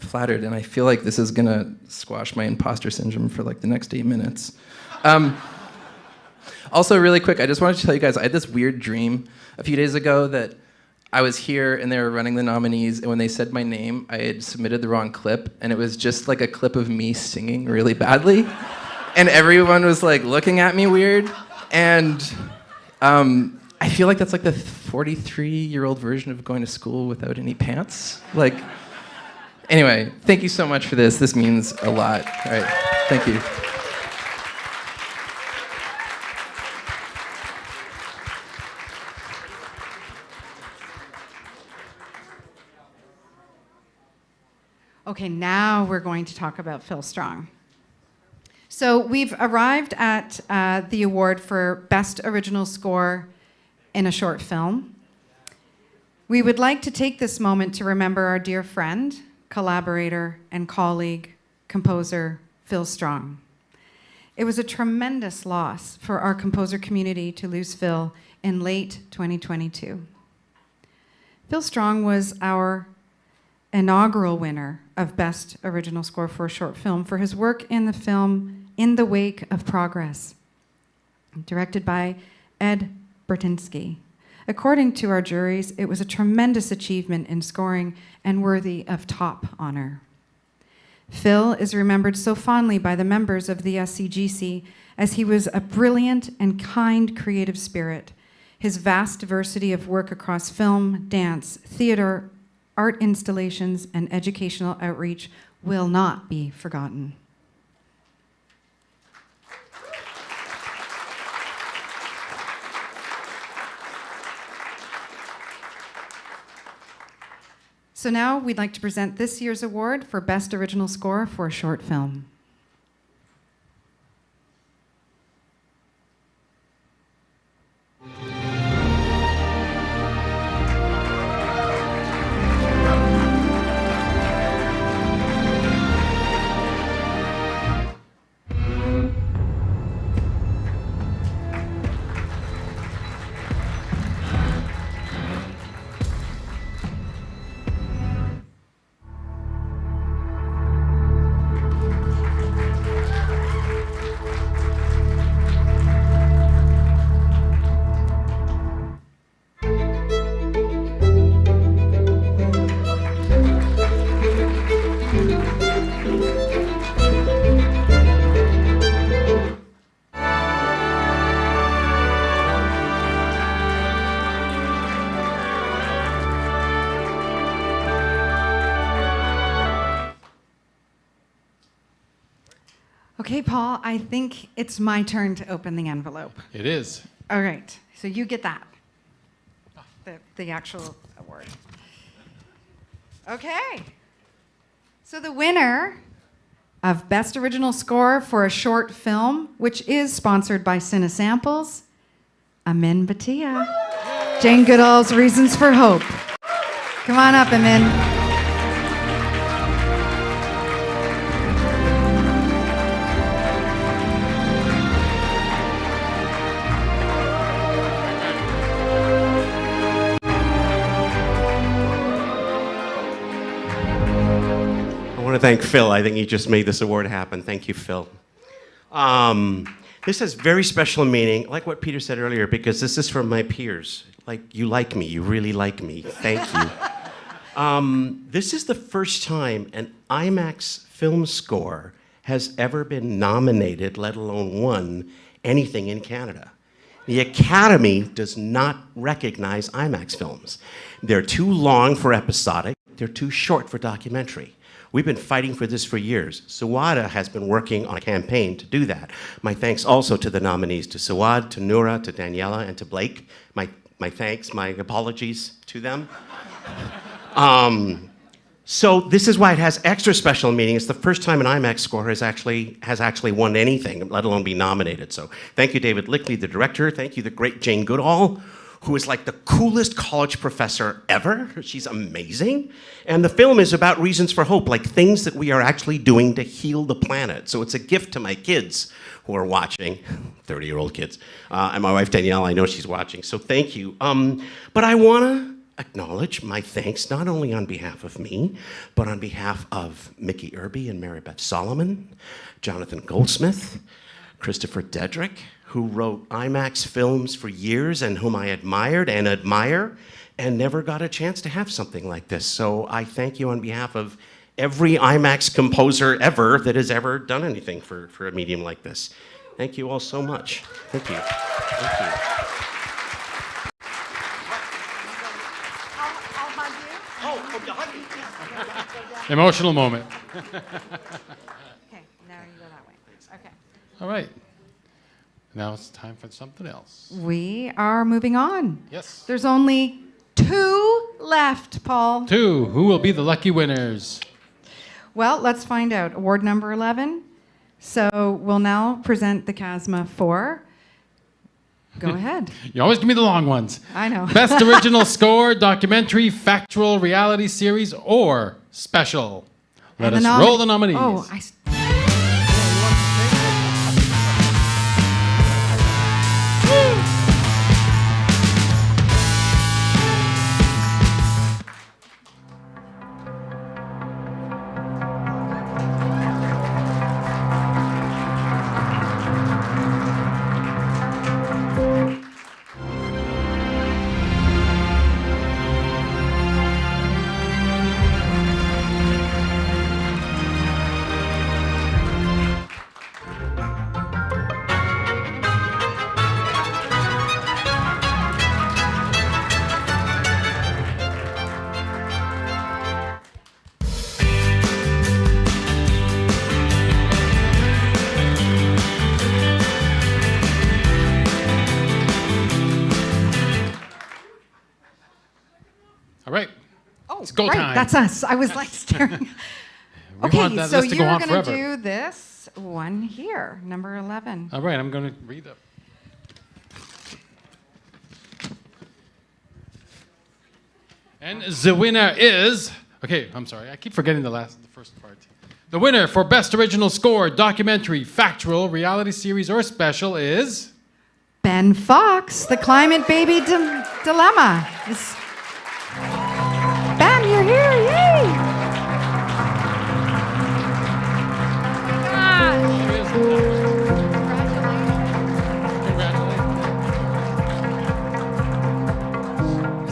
flattered, and I feel like this is gonna squash my imposter syndrome for like the next 8 minutes. Also, really quick, I just wanted to tell you guys, I had this weird dream a few days ago that I was here and they were running the nominees, and when they said my name, I had submitted the wrong clip, and it was just like a clip of me singing really badly, and everyone was like looking at me weird, and I feel like that's like the 43-year-old version of going to school without any pants. Like, anyway, thank you so much for this. This means a lot. All right, thank you. Okay, now we're going to talk about Phil Strong. So we've arrived at the award for Best Original Score in a Short Film. We would like to take this moment to remember our dear friend, collaborator, and colleague, composer Phil Strong. It was a tremendous loss for our composer community to lose Phil in late 2022. Phil Strong was our inaugural winner of Best Original Score for a Short Film for his work in the film In the Wake of Progress, directed by Ed Bertinsky. According to our juries, it was a tremendous achievement in scoring and worthy of top honor. Phil is remembered so fondly by the members of the SCGC as he was a brilliant and kind creative spirit. His vast diversity of work across film, dance, theater, art installations, and educational outreach will not be forgotten. So now we'd like to present this year's award for Best Original Score for a Short Film. Okay, Paul, I think it's my turn to open the envelope. It is. All right, so you get that. The actual award. Okay. So the winner of Best Original Score for a Short Film, which is sponsored by Cinesamples, Amin Batia. Jane Goodall's Reasons for Hope. Come on up, Amin. I want to thank Phil. I think he just made this award happen. Thank you, Phil. This has very special meaning, like what Peter said earlier, because this is from my peers. Like, you like me. You really like me. Thank you. This is the first time an IMAX film score has ever been nominated, let alone won, anything in Canada. The Academy does not recognize IMAX films. They're too long for episodic. They're too short for documentary. We've been fighting for this for years. Sawada has been working on a campaign to do that. My thanks also to the nominees, to Sawad, to Noura, to Daniela, and to Blake. My thanks, my apologies to them. So this is why it has extra special meaning. It's the first time an IMAX score has actually won anything, let alone be nominated. So thank you, David Lickley, the director. Thank you, the great Jane Goodall, who is like the coolest college professor ever. She's amazing. And the film is about reasons for hope, like things that we are actually doing to heal the planet. So it's a gift to my kids who are watching, 30-year-old kids. And my wife, Danielle, I know she's watching, so thank you. But I wanna acknowledge my thanks, not only on behalf of me, but on behalf of Mickey Irby and Mary Beth Solomon, Jonathan Goldsmith, Christopher Dedrick, who wrote IMAX films for years and whom I admired and admire and never got a chance to have something like this. So I thank you on behalf of every IMAX composer ever that has ever done anything for a medium like this. Thank you all so much. Thank you. Thank you. I'll hug you. Emotional moment. Okay, now you go that way. Okay. All right. Now it's time for something else. We are moving on. Yes. There's only 2 left, Paul. 2. Who will be the lucky winners? Well, let's find out. Award number 11. So we'll now present the CASMA 4. Go ahead. You always give me the long ones. I know. Best Original Score, Documentary, Factual, Reality Series, or Special. Let us roll the nominees. Oh, All right. Oh, it's go right, time. that's us. I was like staring. We Okay, want that so list to go you're on going to forever. do this one here, number 11. All right, I'm going to read it. And the winner is... Okay, I'm sorry. I keep forgetting the first part. The winner for Best Original Score, Documentary, Factual, Reality Series, or Special is... Ben Fox, The Climate Baby Dilemma. Ben, you're here, yay!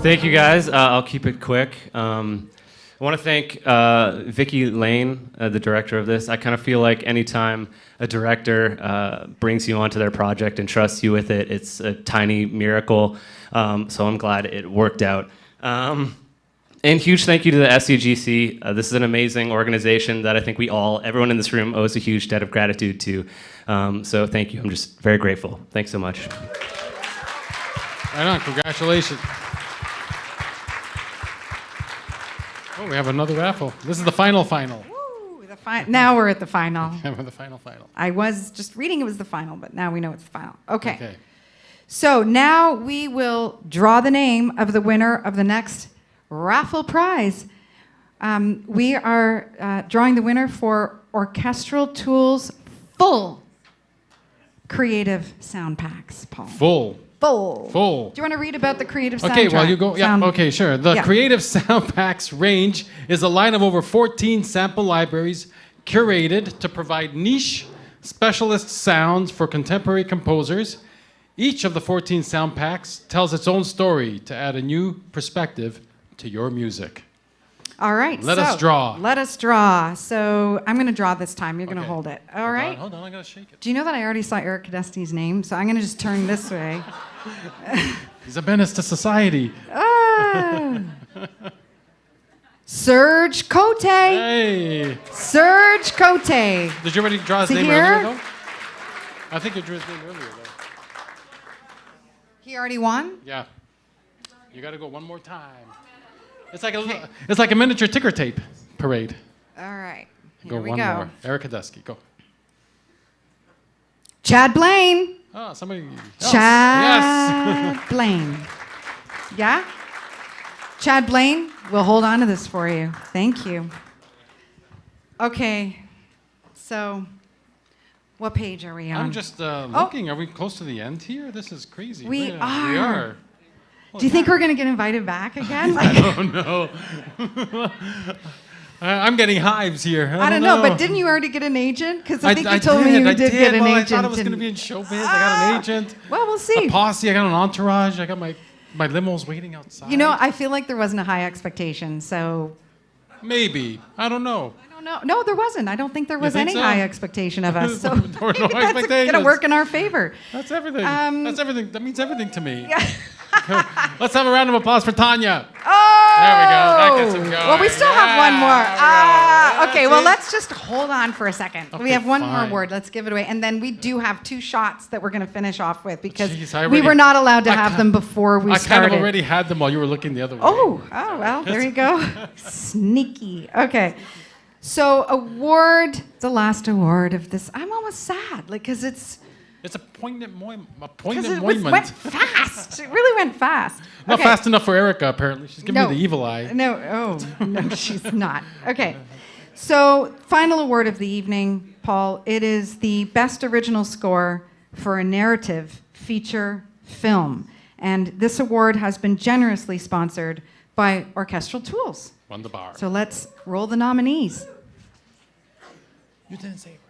Thank you, guys. I'll keep it quick. I want to thank Vicky Lane, the director of this. I kind of feel like anytime a director brings you onto their project and trusts you with it, it's a tiny miracle. So I'm glad it worked out. And huge thank you to the SCGC. This is an amazing organization that I think everyone in this room owes a huge debt of gratitude to. So thank you. I'm just very grateful. Thanks so much. Right on. Congratulations. Oh, we have another raffle. This is the final. Ooh, now we're at the final. We're the final. I was just reading it was the final, but now we know it's the final. Okay. So now we will draw the name of the winner of the next Raffle prize. We are drawing the winner for Orchestral Tools full creative sound packs, Paul. Full. Do you want to read about the creative sound Okay, well, you go. Yeah, sound- okay, sure. The Yeah. Creative Sound Packs range is a line of over 14 sample libraries curated to provide niche specialist sounds for contemporary composers. Each of the 14 sound packs tells its own story to add a new perspective to your music. All right. Let us draw. Let us draw. So I'm going to draw this time. You're going to hold it. All right. Hold on, I gotta shake it. Do you know that I already saw Eric Cadesti's name? So I'm going to just turn this way. He's a menace to society. Serge Cote. Hey. Serge Cote. Did you already draw his Is he name here? earlier, though? I think you drew his name earlier, though. He already won? Yeah. You gotta go one more time. It's like a miniature ticker tape parade. All right. Here Go we one go. more. Eric Cadesky, go. Chad Blaine. Oh, somebody else. Chad Yes. Blaine. Yeah? Chad Blaine, we'll hold on to this for you. Thank you. Okay. So, what page are we on? I'm just looking. Are we close to the end here? This is crazy. We Yeah, We are. are. Do you think we're going to get invited back again? I don't know. I'm getting hives here. I don't know, but didn't you already get an agent? Because I think you told did, me you I did get an well, agent. I thought it was going to and- be in showbiz. I got an agent. Well, we'll see. A posse. I got an entourage. I got my limos waiting outside. You know, I feel like there wasn't a high expectation, so Maybe. I don't know. I don't know. No, there wasn't. I don't think there was think any so? high expectation of us. So There were no maybe that's going to expectations. work in our favor. That's everything. That's everything. That means everything to me. Yeah. Let's have a round of applause for Tanya. Oh! There we go. That gets him going. Well, we still have one more. Okay, well, let's just hold on for a second. We Okay, have one more fine. word. Let's give it away. And then we do have 2 shots that we're going to finish off with because Jeez, I we already- were not allowed to I have ki- them before we I started. kind of already had them while you were looking the other way. Oh, well, there you go. Sneaky. Okay. So, the last award of this. I'm almost sad, because it's It's a poignant moment. went fast. It really went fast. Not Okay. fast enough for Erica, apparently. She's giving me the evil eye. No, no, she's not. Okay. So, final award of the evening, Paul. It is the best original score for a narrative feature film. And this award has been generously sponsored by Orchestral Tools. Won the bar. So let's roll the nominees. You didn't say it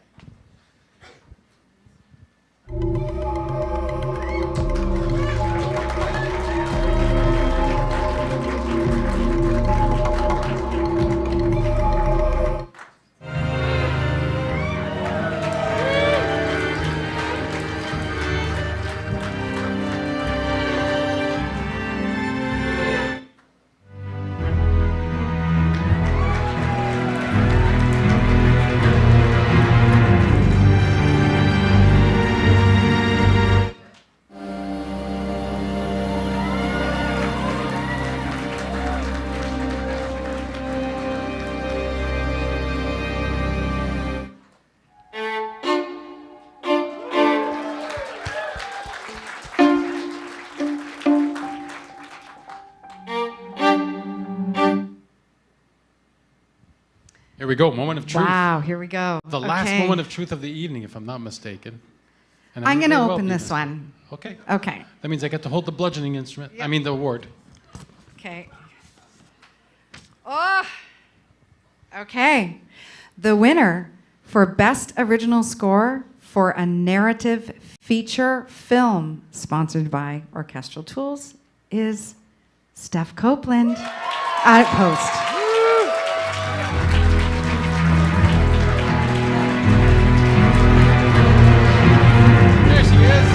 Here we go, moment of truth. Wow, here we go. The last Okay. moment of truth of the evening, if I'm not mistaken. And it I'm may going to very well open be this one. Okay. Okay. That means I get to hold the bludgeoning instrument. I mean, the award. Okay. Oh. Okay. The winner for Best Original Score for a Narrative Feature Film, sponsored by Orchestral Tools, is Steph Copeland at Post. There she is.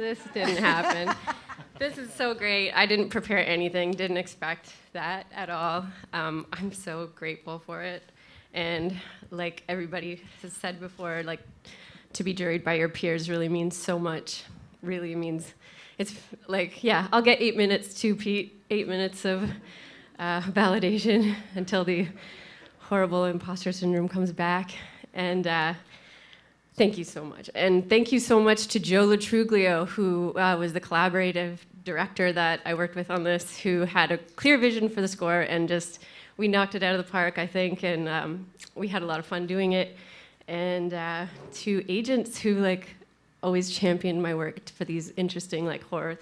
this didn't happen. This is so great. I didn't prepare anything, didn't expect that at all. I'm so grateful for it. And like everybody has said before, like to be juried by your peers really means so much. Really means, it's like, yeah, I'll get 8 minutes too, Pete. 8 minutes of validation until the horrible imposter syndrome comes back. And thank you so much. And thank you so much to Joe Latruglio, who was the collaborative director that I worked with on this, who had a clear vision for the score, and just, we knocked it out of the park, I think, and we had a lot of fun doing it. And to agents who like always championed my work for these interesting like horror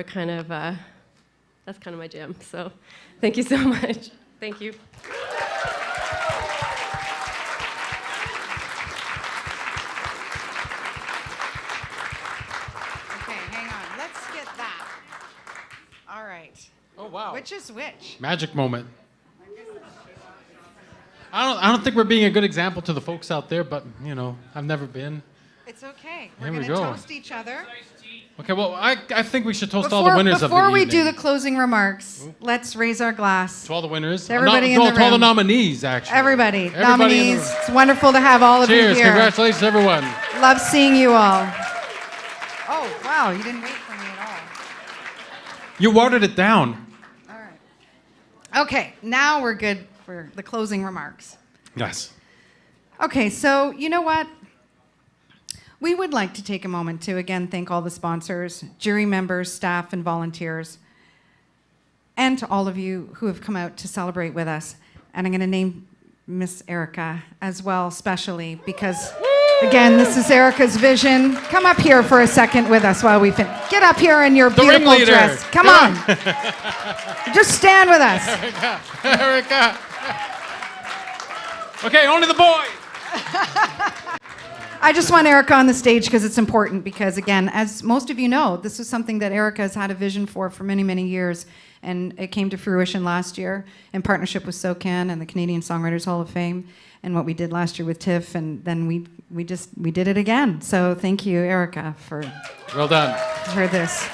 kind of, that's kind of my jam. So thank you so much. Thank you. All right. Oh, wow. Which is which? Magic moment. I don't think we're being a good example to the folks out there, but, you know, I've never been. It's okay. We're Here we going to go. toast each other. Okay, well, I think we should toast all the winners of the evening. Before we do the closing remarks, let's raise our glass. To all the winners. To everybody in the room. To all the nominees, actually. Everybody. in Nominees. the room. It's wonderful to have all of you Cheers. here. Congratulations, everyone. Love seeing you all. Oh, wow. You didn't wait for me at all. You watered it down. Okay, now we're good for the closing remarks. Yes. Okay, so you know what? We would like to take a moment to again thank all the sponsors, jury members, staff, and volunteers, and to all of you who have come out to celebrate with us. And I'm going to name Miss Erica as well, specially, because, again, this is Erica's vision. Come up here for a second with us while we finish. Get up here in your beautiful dress. Come on. Just stand with us. Erica. Okay, only the boy. I just want Erica on the stage because it's important because, again, as most of you know, this was something that Erica has had a vision for many, many years, and it came to fruition last year in partnership with SOCAN and the Canadian Songwriters Hall of Fame, and what we did last year with TIFF, and then we did it again. So thank you, Erica, for well done for this.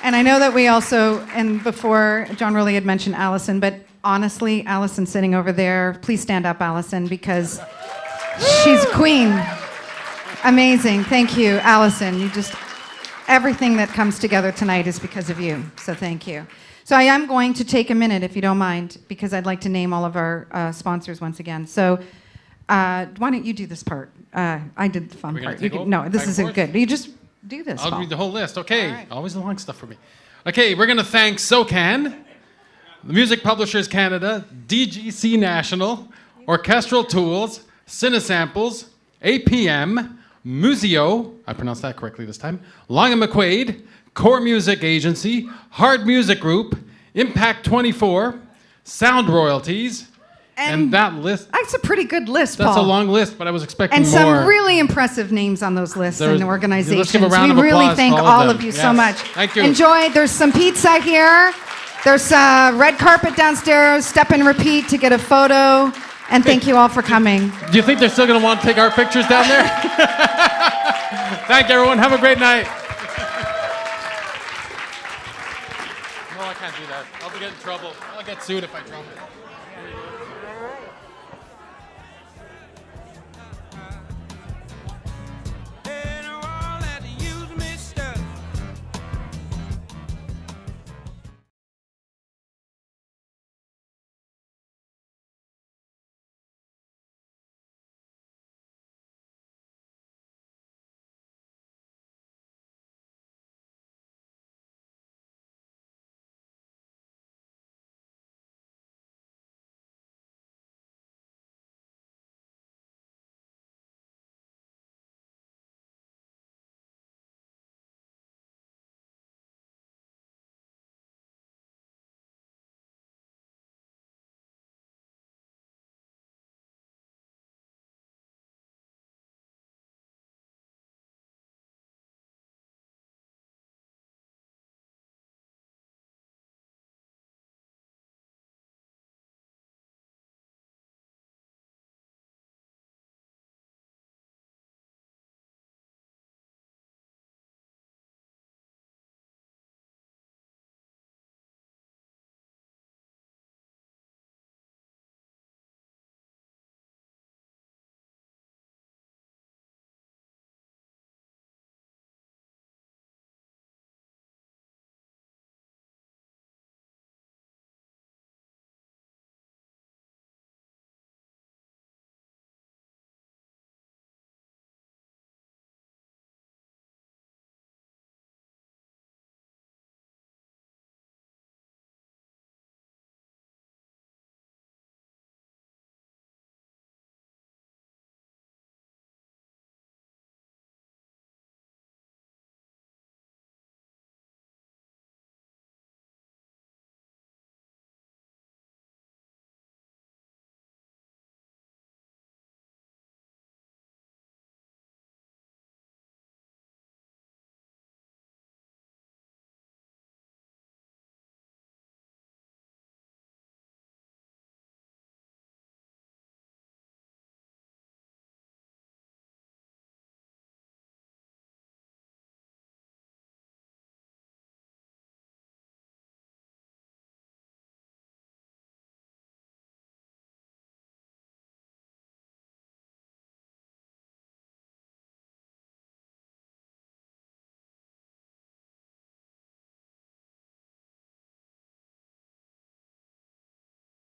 And I know that we also, and before John Rowley had mentioned Allison, but honestly, Allison sitting over there, please stand up, Allison, because she's queen. Amazing. Thank you, Allison. You just, everything that comes together tonight is because of you. So thank you. So I am going to take a minute, if you don't mind, because I'd like to name all of our sponsors once again. So why don't you do this part? I did the fun part. No, this isn't good. You just do this. I'll Paul. read the whole list. Okay. All right. Always the long stuff for me. Okay, we're going to thank SOCAN, the Music Publishers Canada, DGC National, Orchestral Tools, Cinesamples, APM, Museo, I pronounced that correctly this time, Long & McQuaid, Core Music Agency, Hard Music Group, Impact 24, Sound Royalties, and that list. That's a pretty good list, That's Paul. a long list, but I was expecting And more. some really impressive names on those lists and organizations. Let's give a round we of really applause thank to all all of you them. so Yes. much. Thank you. Enjoy. There's some pizza here. There's red carpet downstairs. Step and repeat to get a photo. And thank you all for coming. Do you think they're still going to want to take our pictures down there? Thank you, everyone. Have a great night. No, I can't do that. I'll get in trouble. I'll get sued if I drop it.